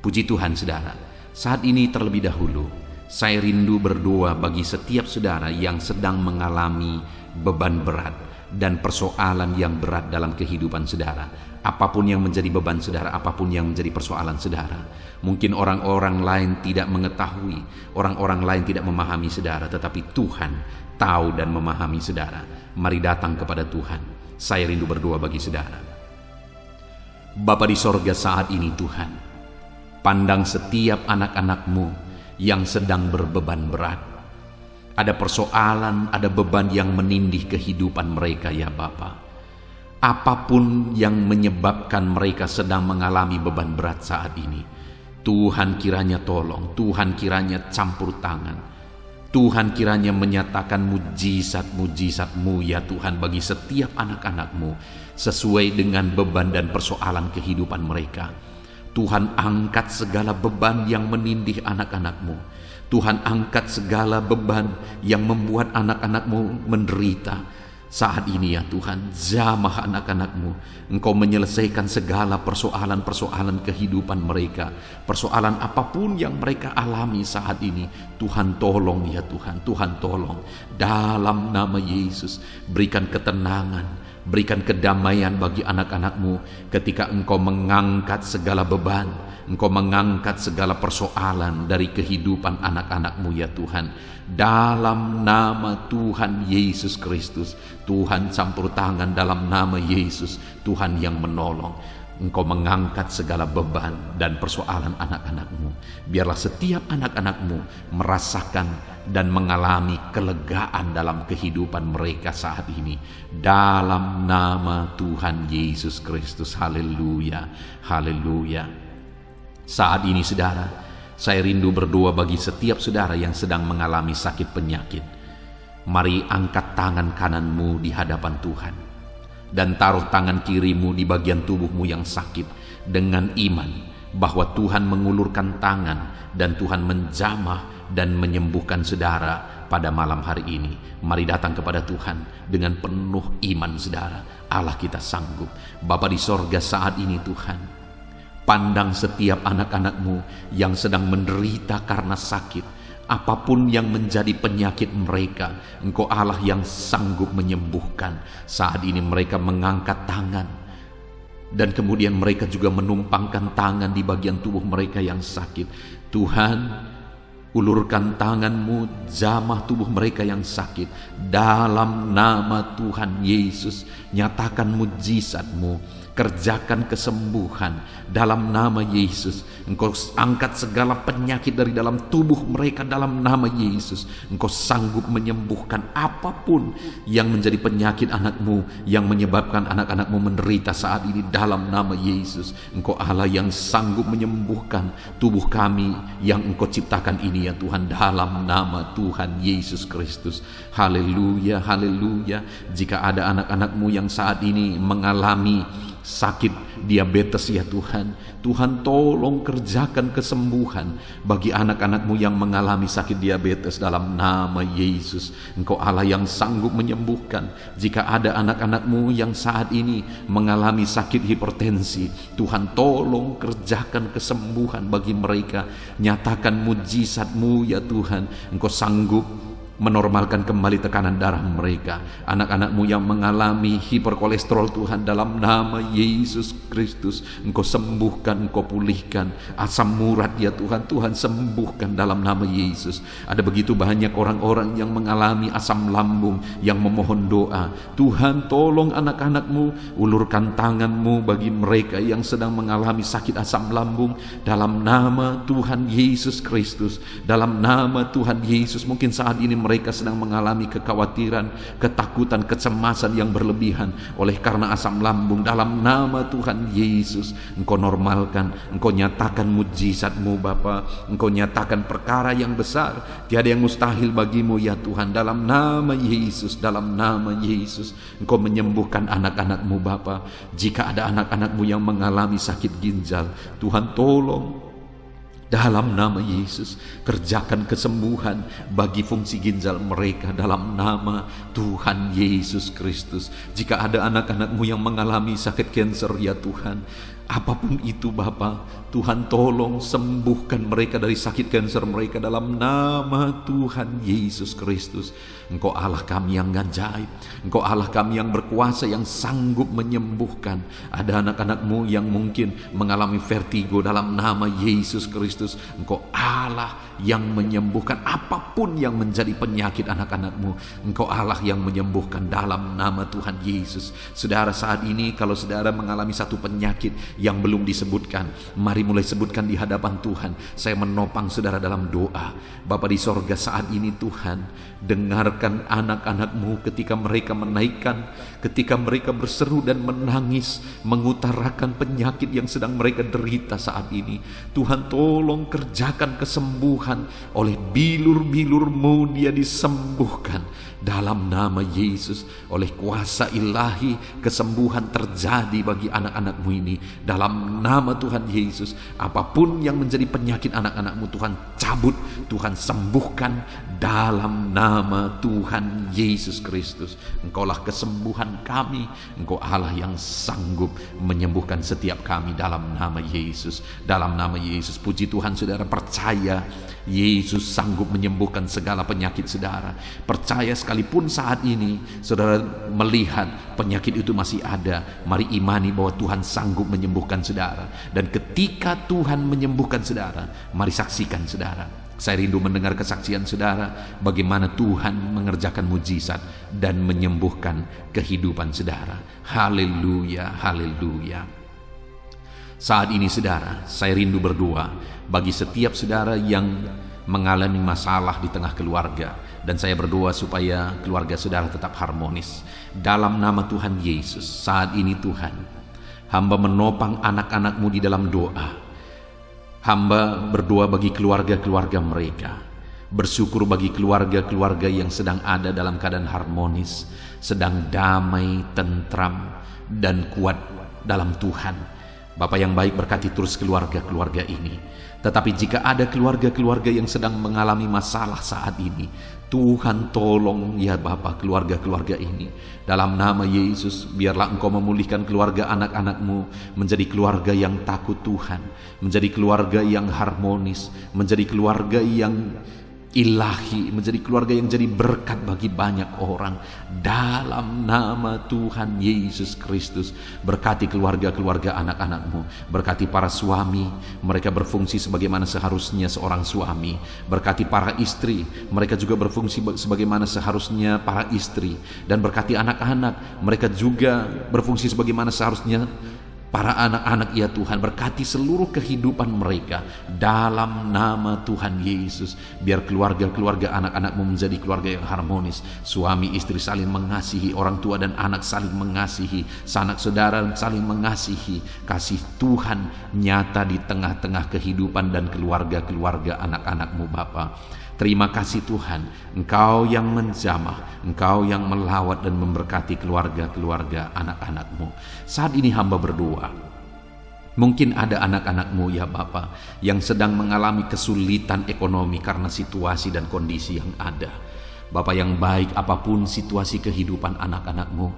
Puji Tuhan saudara, saat ini terlebih dahulu saya rindu berdoa bagi setiap saudara yang sedang mengalami beban berat dan persoalan yang berat dalam kehidupan saudara. Apapun yang menjadi beban saudara, apapun yang menjadi persoalan saudara. Mungkin orang-orang lain tidak mengetahui, orang-orang lain tidak memahami saudara, tetapi Tuhan tahu dan memahami saudara. Mari datang kepada Tuhan. Saya rindu berdoa bagi saudara. Bapa di sorga, saat ini Tuhan, pandang setiap anak-anak-Mu yang sedang berbeban berat. Ada persoalan, ada beban yang menindih kehidupan mereka ya Bapa. Apapun yang menyebabkan mereka sedang mengalami beban berat saat ini, Tuhan kiranya tolong, Tuhan kiranya campur tangan, Tuhan kiranya menyatakan mujizat-mujizat-Mu ya Tuhan bagi setiap anak-anak-Mu sesuai dengan beban dan persoalan kehidupan mereka. Tuhan angkat segala beban yang menindih anak-anak-Mu. Tuhan angkat segala beban yang membuat anak-anak-Mu menderita. Saat ini ya Tuhan, jamah anak-anak-Mu. Engkau menyelesaikan segala persoalan-persoalan kehidupan mereka. Persoalan apapun yang mereka alami saat ini, Tuhan tolong ya Tuhan, Tuhan tolong. Dalam nama Yesus, berikan ketenangan, berikan kedamaian bagi anak-anak-Mu ketika Engkau mengangkat segala beban, Engkau mengangkat segala persoalan dari kehidupan anak-anak-Mu ya Tuhan. Dalam nama Tuhan Yesus Kristus, Tuhan campur tangan dalam nama Yesus, Tuhan yang menolong. Engkau mengangkat segala beban dan persoalan anak-anak-Mu. Biarlah setiap anak-anak-Mu merasakan dan mengalami kelegaan dalam kehidupan mereka saat ini. Dalam nama Tuhan Yesus Kristus, haleluya, haleluya. Saat ini saudara, saya rindu berdoa bagi setiap saudara yang sedang mengalami sakit penyakit. Mari angkat tangan kananmu di hadapan Tuhan dan taruh tangan kirimu di bagian tubuhmu yang sakit dengan iman, bahwa Tuhan mengulurkan tangan dan Tuhan menjamah dan menyembuhkan saudara pada malam hari ini. Mari datang kepada Tuhan dengan penuh iman saudara. Allah kita sanggup. Bapa di sorga, saat ini Tuhan, pandang setiap anak-anak-Mu yang sedang menderita karena sakit. Apapun yang menjadi penyakit mereka, Engkau Allah yang sanggup menyembuhkan. Saat ini mereka mengangkat tangan, dan kemudian mereka juga menumpangkan tangan di bagian tubuh mereka yang sakit. Tuhan, ulurkan tangan-Mu, jamah tubuh mereka yang sakit. Dalam nama Tuhan Yesus, nyatakan mujizat-Mu, kerjakan kesembuhan dalam nama Yesus. Engkau angkat segala penyakit dari dalam tubuh mereka dalam nama Yesus. Engkau sanggup menyembuhkan apapun yang menjadi penyakit anak-Mu, yang menyebabkan anak-anak-Mu menderita saat ini dalam nama Yesus. Engkau Allah yang sanggup menyembuhkan tubuh kami yang Engkau ciptakan ini ya Tuhan, dalam nama Tuhan Yesus Kristus. Haleluya, haleluya. Jika ada anak-anak-Mu yang saat ini mengalami sakit diabetes ya Tuhan, Tuhan tolong kerjakan kesembuhan bagi anak-anak-Mu yang mengalami sakit diabetes dalam nama Yesus. Engkau Allah yang sanggup menyembuhkan. Jika ada anak-anak-Mu yang saat ini mengalami sakit hipertensi, Tuhan tolong kerjakan kesembuhan bagi mereka. Nyatakan mujizat-Mu ya Tuhan. Engkau sanggup menormalkan kembali tekanan darah mereka. Anak-anak-Mu yang mengalami hiperkolesterol Tuhan, dalam nama Yesus Kristus, Engkau sembuhkan, Engkau pulihkan. Asam urat ya Tuhan, Tuhan sembuhkan dalam nama Yesus. Ada begitu banyak orang-orang yang mengalami asam lambung yang memohon doa. Tuhan tolong anak-anak-Mu, ulurkan tangan-Mu bagi mereka yang sedang mengalami sakit asam lambung dalam nama Tuhan Yesus Kristus. Dalam nama Tuhan Yesus, mungkin saat ini mereka sedang mengalami kekhawatiran, ketakutan, kecemasan yang berlebihan oleh karena asam lambung. Dalam nama Tuhan Yesus, Engkau normalkan, Engkau nyatakan mujizat-Mu Bapa. Engkau nyatakan perkara yang besar, tiada yang mustahil bagi-Mu ya Tuhan. Dalam nama Yesus, dalam nama Yesus, Engkau menyembuhkan anak-anak-Mu Bapa. Jika ada anak-anak-Mu yang mengalami sakit ginjal, Tuhan tolong, dalam nama Yesus, kerjakan kesembuhan bagi fungsi ginjal mereka dalam nama Tuhan Yesus Kristus. Jika ada anak-anak-Mu yang mengalami sakit kanker ya Tuhan, apapun itu Bapa, Tuhan tolong sembuhkan mereka dari sakit kanker mereka dalam nama Tuhan Yesus Kristus. Engkau Allah kami yang ajaib, Engkau Allah kami yang berkuasa, yang sanggup menyembuhkan. Ada anak-anak-Mu yang mungkin mengalami vertigo, dalam nama Yesus Kristus, Engkau Allah yang menyembuhkan apapun yang menjadi penyakit anak-anak-Mu. Engkau Allah yang menyembuhkan dalam nama Tuhan Yesus. Saudara, saat ini kalau saudara mengalami satu penyakit yang belum disebutkan, mari mulai sebutkan di hadapan Tuhan. Saya menopang saudara dalam doa. Bapa di sorga, saat ini Tuhan, dengarkan anak-anak-Mu ketika mereka menaikkan, ketika mereka berseru dan menangis, mengutarakan penyakit yang sedang mereka derita saat ini. Tuhan tolong kerjakan kesembuhan. Oleh bilur-bilur-Mu dia disembuhkan dalam nama Yesus. Oleh kuasa ilahi, kesembuhan terjadi bagi anak-anak-Mu ini dalam nama Tuhan Yesus. Apapun yang menjadi penyakit anak-anak-Mu, Tuhan cabut, Tuhan sembuhkan dalam nama Tuhan Yesus Kristus. Engkaulah kesembuhan kami, Engkau Allah yang sanggup menyembuhkan setiap kami dalam nama Yesus. Dalam nama Yesus, puji Tuhan, saudara percaya Yesus sanggup menyembuhkan segala penyakit saudara. Percaya sekalipun saat ini saudara melihat penyakit itu masih ada, mari imani bahwa Tuhan sanggup menyembuhkan saudara. Dan ketika Tuhan menyembuhkan saudara, mari saksikan saudara. Saya rindu mendengar kesaksian saudara, bagaimana Tuhan mengerjakan mujizat dan menyembuhkan kehidupan saudara. Haleluya, haleluya. Saat ini saudara, saya rindu berdoa bagi setiap saudara yang mengalami masalah di tengah keluarga. Dan saya berdoa supaya keluarga saudara tetap harmonis. Dalam nama Tuhan Yesus, saat ini Tuhan, hamba menopang anak-anak-Mu di dalam doa. Hamba berdoa bagi keluarga-keluarga mereka. Bersyukur bagi keluarga-keluarga yang sedang ada dalam keadaan harmonis, sedang damai, tentram, dan kuat dalam Tuhan. Bapa yang baik, berkati terus keluarga-keluarga ini. Tetapi jika ada keluarga-keluarga yang sedang mengalami masalah saat ini, Tuhan tolong ya Bapa keluarga-keluarga ini. Dalam nama Yesus, biarlah Engkau memulihkan keluarga anak-anak-Mu menjadi keluarga yang takut Tuhan, menjadi keluarga yang harmonis, menjadi keluarga yang ilahi, menjadi keluarga yang jadi berkat bagi banyak orang. Dalam nama Tuhan Yesus Kristus, berkati keluarga-keluarga anak-anak-Mu, berkati para suami, mereka berfungsi sebagaimana seharusnya seorang suami, berkati para istri, mereka juga berfungsi sebagaimana seharusnya para istri, dan berkati anak-anak, mereka juga berfungsi sebagaimana seharusnya para anak-anak ya Tuhan. Berkati seluruh kehidupan mereka dalam nama Tuhan Yesus. Biar keluarga-keluarga anak-anak-Mu menjadi keluarga yang harmonis. Suami istri saling mengasihi, orang tua dan anak saling mengasihi, sanak saudara saling mengasihi. Kasih Tuhan nyata di tengah-tengah kehidupan dan keluarga-keluarga anak-anak-Mu Bapa. Terima kasih Tuhan, Engkau yang menjamah, Engkau yang melawat dan memberkati keluarga-keluarga anak-anak-Mu. Saat ini hamba berdoa, mungkin ada anak-anak-Mu ya Bapa yang sedang mengalami kesulitan ekonomi karena situasi dan kondisi yang ada. Bapa yang baik, apapun situasi kehidupan anak-anak-Mu,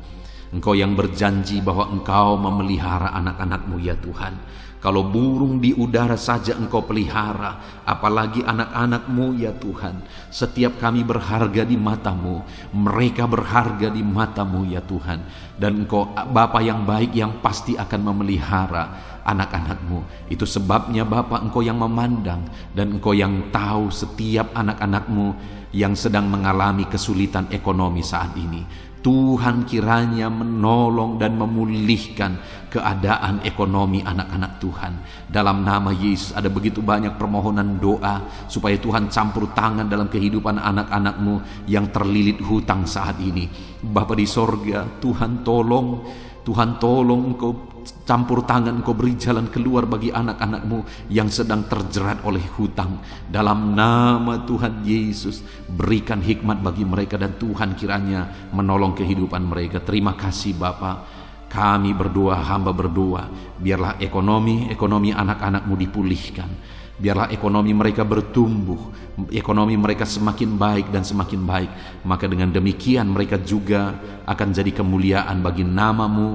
Engkau yang berjanji bahwa Engkau memelihara anak-anak-Mu ya Tuhan. Kalau burung di udara saja Engkau pelihara, apalagi anak-anak-Mu ya Tuhan. Setiap kami berharga di mata-Mu, mereka berharga di mata-Mu ya Tuhan. Dan Engkau Bapa yang baik yang pasti akan memelihara anak-anak-Mu. Itu sebabnya Bapa, Engkau yang memandang dan Engkau yang tahu setiap anak-anak-Mu yang sedang mengalami kesulitan ekonomi saat ini. Tuhan kiranya menolong dan memulihkan keadaan ekonomi anak-anak Tuhan. Dalam nama Yesus, ada begitu banyak permohonan doa supaya Tuhan campur tangan dalam kehidupan anak-anak-Mu yang terlilit hutang saat ini. Bapa di sorga, Tuhan tolong Engkau campur tangan, Engkau beri jalan keluar bagi anak-anak-Mu yang sedang terjerat oleh hutang. Dalam nama Tuhan Yesus, berikan hikmat bagi mereka dan Tuhan kiranya menolong kehidupan mereka. Terima kasih Bapa. Kami berdoa, hamba berdoa, biarlah ekonomi anak-anak-Mu dipulihkan. Biarlah ekonomi mereka bertumbuh, ekonomi mereka semakin baik dan semakin baik. Maka dengan demikian mereka juga akan jadi kemuliaan bagi nama-Mu.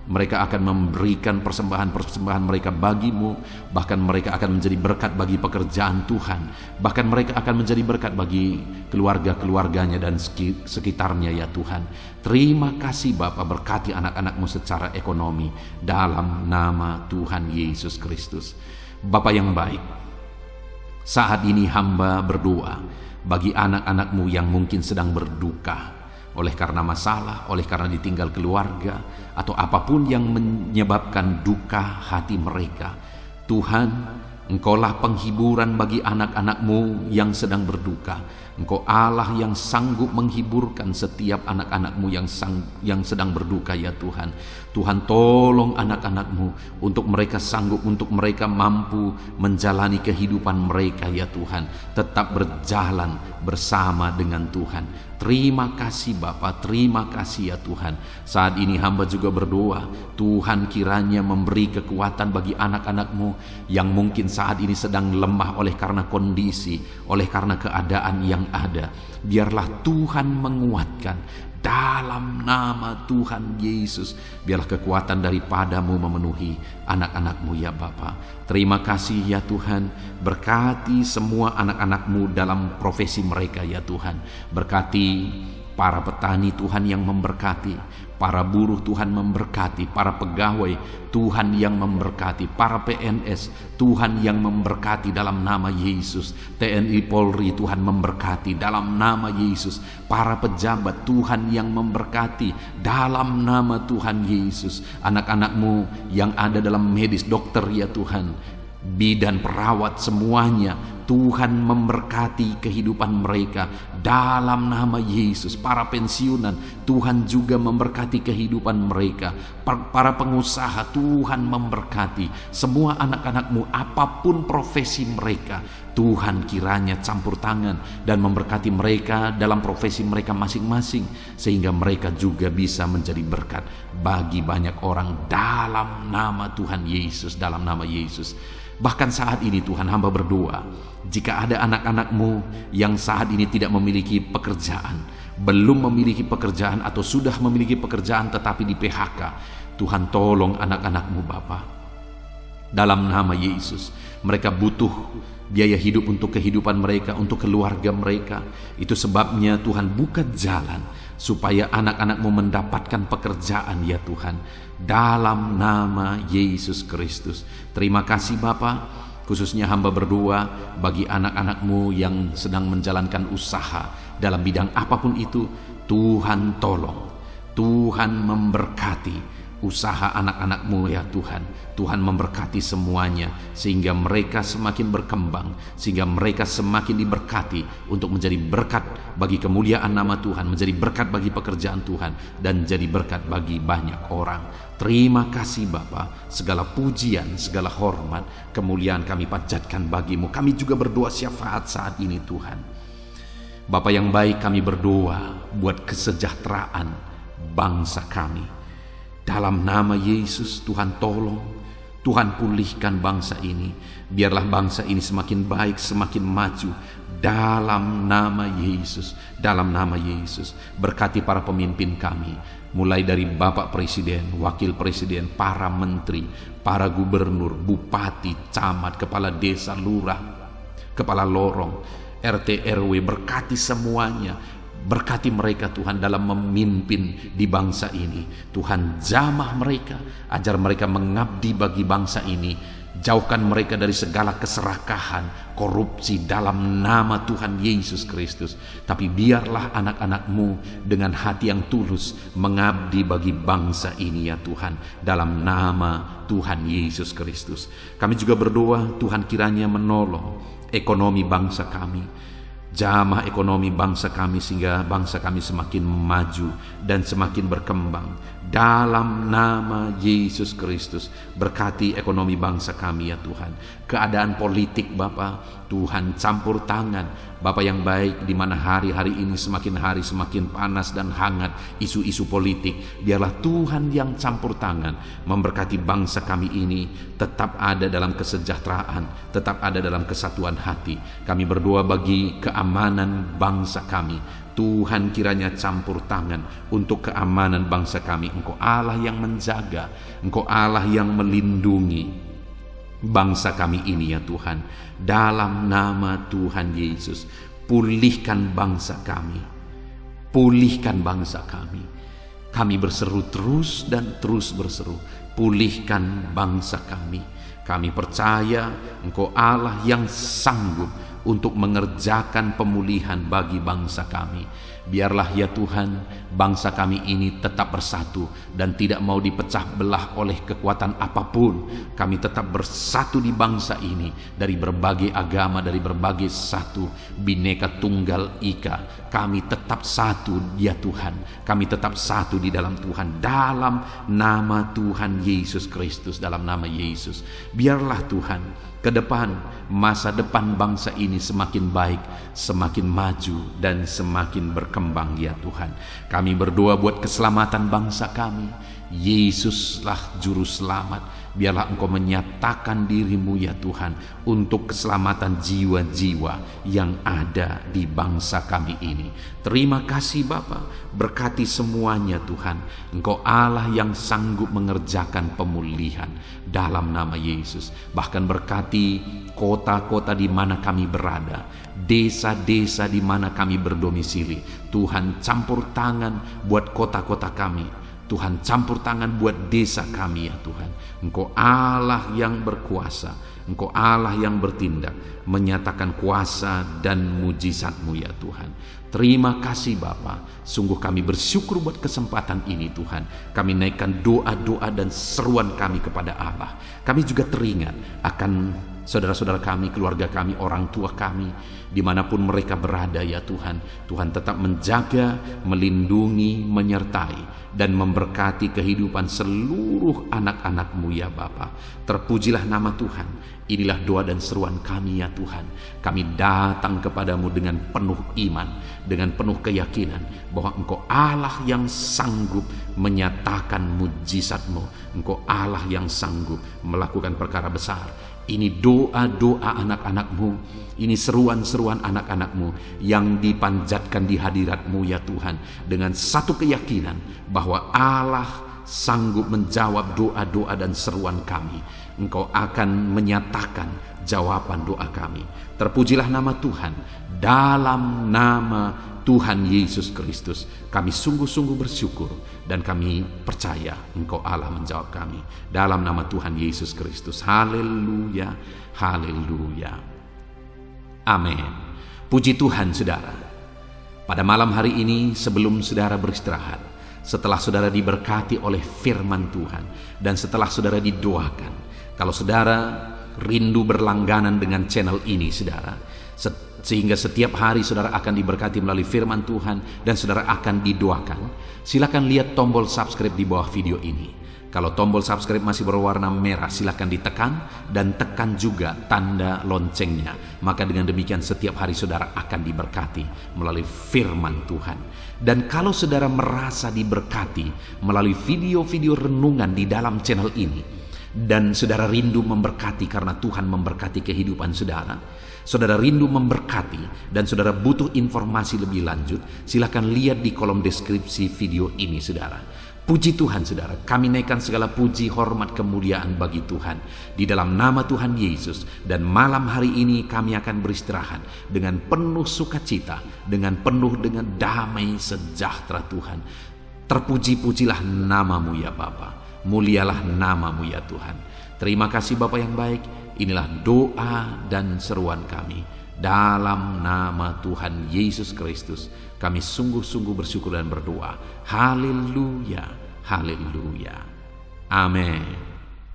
Mereka akan memberikan persembahan-persembahan mereka bagi-Mu. Bahkan mereka akan menjadi berkat bagi pekerjaan Tuhan. Bahkan mereka akan menjadi berkat bagi keluarga-keluarganya dan sekitarnya ya Tuhan. Terima kasih Bapa, berkati anak-anak-Mu secara ekonomi dalam nama Tuhan Yesus Kristus. Bapa yang baik, saat ini hamba berdoa bagi anak-anak-Mu yang mungkin sedang berduka oleh karena masalah, oleh karena ditinggal keluarga, atau apapun yang menyebabkan duka hati mereka. Tuhan, Engkaulah penghiburan bagi anak-anak-Mu yang sedang berduka. Engkau Allah yang sanggup menghiburkan setiap anak-anak-Mu yang sedang berduka ya Tuhan. Tuhan tolong anak-anak-Mu untuk mereka sanggup, untuk mereka mampu menjalani kehidupan mereka ya Tuhan. Tetap berjalan bersama dengan Tuhan. Terima kasih Bapa, terima kasih ya Tuhan. Saat ini hamba juga berdoa, Tuhan kiranya memberi kekuatan bagi anak-anak-Mu yang mungkin saat ini sedang lemah oleh karena kondisi, oleh karena keadaan yang ada. Biarlah Tuhan menguatkan dalam nama Tuhan Yesus. Biarlah kekuatan daripada-Mu memenuhi anak-anak-Mu ya Bapa. Terima kasih ya Tuhan. Berkati semua anak-anak-Mu dalam profesi mereka ya Tuhan. Berkati para petani Tuhan yang memberkati, para buruh Tuhan memberkati, para pegawai Tuhan yang memberkati, para PNS Tuhan yang memberkati dalam nama Yesus. TNI Polri Tuhan memberkati dalam nama Yesus. Para pejabat Tuhan yang memberkati dalam nama Tuhan Yesus. Anak-anak-Mu yang ada dalam medis, dokter ya Tuhan, bidan, perawat semuanya Tuhan memberkati kehidupan mereka dalam nama Yesus. Para pensiunan, Tuhan juga memberkati kehidupan mereka. Para pengusaha, Tuhan memberkati. Semua anak-anak-Mu, apapun profesi mereka, Tuhan kiranya campur tangan dan memberkati mereka dalam profesi mereka masing-masing, sehingga mereka juga bisa menjadi berkat bagi banyak orang dalam nama Tuhan Yesus, dalam nama Yesus. Bahkan saat ini Tuhan, hamba berdoa, jika ada anak-anak-Mu yang saat ini tidak memiliki pekerjaan, belum memiliki pekerjaan atau sudah memiliki pekerjaan tetapi di PHK, Tuhan tolong anak-anak-Mu Bapa. Dalam nama Yesus, mereka butuh biaya hidup untuk kehidupan mereka, untuk keluarga mereka. Itu sebabnya Tuhan buka jalan supaya anak-anak-Mu mendapatkan pekerjaan ya Tuhan, dalam nama Yesus Kristus. Terima kasih Bapa. Khususnya hamba berdoa bagi anak-anak-Mu yang sedang menjalankan usaha dalam bidang apapun itu. Tuhan tolong, Tuhan memberkati usaha anak-anak-Mu ya Tuhan. Tuhan memberkati semuanya sehingga mereka semakin berkembang, sehingga mereka semakin diberkati untuk menjadi berkat bagi kemuliaan nama Tuhan, menjadi berkat bagi pekerjaan Tuhan, dan jadi berkat bagi banyak orang. Terima kasih Bapa. Segala pujian, segala hormat, kemuliaan kami panjatkan bagi-Mu. Kami juga berdoa syafaat saat ini Tuhan. Bapa yang baik, kami berdoa buat kesejahteraan bangsa kami. Dalam nama Yesus, Tuhan tolong, Tuhan pulihkan bangsa ini. Biarlah bangsa ini semakin baik, semakin maju. Dalam nama Yesus, dalam nama Yesus. Berkati para pemimpin kami, mulai dari Bapak Presiden, Wakil Presiden, para menteri, para gubernur, bupati, camat, kepala desa, lurah, kepala lorong, RT RW. Berkati semuanya. Berkati mereka Tuhan dalam memimpin di bangsa ini. Tuhan jamah mereka, ajar mereka mengabdi bagi bangsa ini. Jauhkan mereka dari segala keserakahan, korupsi dalam nama Tuhan Yesus Kristus. Tapi biarlah anak-anak-Mu dengan hati yang tulus mengabdi bagi bangsa ini ya Tuhan, dalam nama Tuhan Yesus Kristus. Kami juga berdoa Tuhan kiranya menolong ekonomi bangsa kami. Jamah ekonomi bangsa kami sehingga bangsa kami semakin maju dan semakin berkembang. Dalam nama Yesus Kristus, berkati ekonomi bangsa kami ya Tuhan. Keadaan politik Bapa, Tuhan campur tangan. Bapa yang baik, di mana hari-hari ini semakin hari semakin panas dan hangat isu-isu politik. Biarlah Tuhan yang campur tangan memberkati bangsa kami ini tetap ada dalam kesejahteraan, tetap ada dalam kesatuan hati. Kami berdoa bagi keamanan bangsa kami. Tuhan kiranya campur tangan untuk keamanan bangsa kami. Engkau Allah yang menjaga, Engkau Allah yang melindungi bangsa kami ini ya Tuhan. Dalam nama Tuhan Yesus, pulihkan bangsa kami, pulihkan bangsa kami. Kami berseru terus dan terus berseru, pulihkan bangsa kami. Kami percaya Engkau Allah yang sanggup untuk mengerjakan pemulihan bagi bangsa kami. Biarlah ya Tuhan, bangsa kami ini tetap bersatu dan tidak mau dipecah belah oleh kekuatan apapun. Kami tetap bersatu di bangsa ini, dari berbagai agama, dari berbagai satu, Bhinneka Tunggal Ika. Kami tetap satu ya Tuhan, kami tetap satu di dalam Tuhan, dalam nama Tuhan Yesus Kristus, dalam nama Yesus. Biarlah Tuhan, ke depan, masa depan bangsa ini semakin baik, semakin maju dan semakin berkembang ya Tuhan. Kami berdoa buat keselamatan bangsa kami. Yesuslah juru selamat. Biarlah Engkau menyatakan diri-Mu ya Tuhan untuk keselamatan jiwa-jiwa yang ada di bangsa kami ini. Terima kasih Bapa, berkati semuanya Tuhan. Engkau Allah yang sanggup mengerjakan pemulihan dalam nama Yesus. Bahkan berkati kota-kota di mana kami berada, desa-desa di mana kami berdomisili. Tuhan campur tangan buat kota-kota kami. Tuhan campur tangan buat desa kami ya Tuhan. Engkau Allah yang berkuasa, Engkau Allah yang bertindak, menyatakan kuasa dan mujizat-Mu ya Tuhan. Terima kasih Bapa. Sungguh kami bersyukur buat kesempatan ini Tuhan. Kami naikkan doa-doa dan seruan kami kepada Allah. Kami juga teringat akan saudara-saudara kami, keluarga kami, orang tua kami, dimanapun mereka berada ya Tuhan. Tuhan tetap menjaga, melindungi, menyertai, dan memberkati kehidupan seluruh anak-anak-Mu ya Bapa. Terpujilah nama Tuhan. Inilah doa dan seruan kami ya Tuhan. Kami datang kepadamu dengan penuh iman, dengan penuh keyakinan bahwa Engkau Allah yang sanggup menyatakan mujizat-Mu. Engkau Allah yang sanggup melakukan perkara besar. Ini doa-doa anak-anak-Mu, ini seruan-seruan anak-anak-Mu yang dipanjatkan di hadirat-Mu ya Tuhan, dengan satu keyakinan bahwa Allah sanggup menjawab doa-doa dan seruan kami. Engkau akan menyatakan jawaban doa kami. Terpujilah nama Tuhan. Dalam nama Tuhan Yesus Kristus kami sungguh-sungguh bersyukur, dan kami percaya Engkau Allah menjawab kami. Dalam nama Tuhan Yesus Kristus. Haleluya, haleluya. Amin. Puji Tuhan saudara. Pada malam hari ini, sebelum saudara beristirahat, setelah saudara diberkati oleh firman Tuhan, dan setelah saudara didoakan, kalau saudara rindu berlangganan dengan channel ini saudara, sehingga setiap hari saudara akan diberkati melalui firman Tuhan dan saudara akan didoakan, silakan lihat tombol subscribe di bawah video ini. Kalau tombol subscribe masih berwarna merah, silakan ditekan, dan tekan juga tanda loncengnya. Maka dengan demikian setiap hari saudara akan diberkati melalui firman Tuhan. Dan kalau saudara merasa diberkati melalui video-video renungan di dalam channel ini, dan saudara rindu memberkati karena Tuhan memberkati kehidupan saudara, saudara rindu memberkati dan saudara butuh informasi lebih lanjut, silakan lihat di kolom deskripsi video ini saudara. Puji Tuhan saudara, kami naikkan segala puji, hormat, kemuliaan bagi Tuhan di dalam nama Tuhan Yesus. Dan malam hari ini kami akan beristirahat dengan penuh sukacita, dengan penuh dengan damai sejahtera Tuhan. Terpuji-pujilah namamu ya Bapa. Mulialah namamu ya Tuhan. Terima kasih Bapa yang baik. Inilah doa dan seruan kami. Dalam nama Tuhan Yesus Kristus kami sungguh-sungguh bersyukur dan berdoa. Haleluya, haleluya. Amin.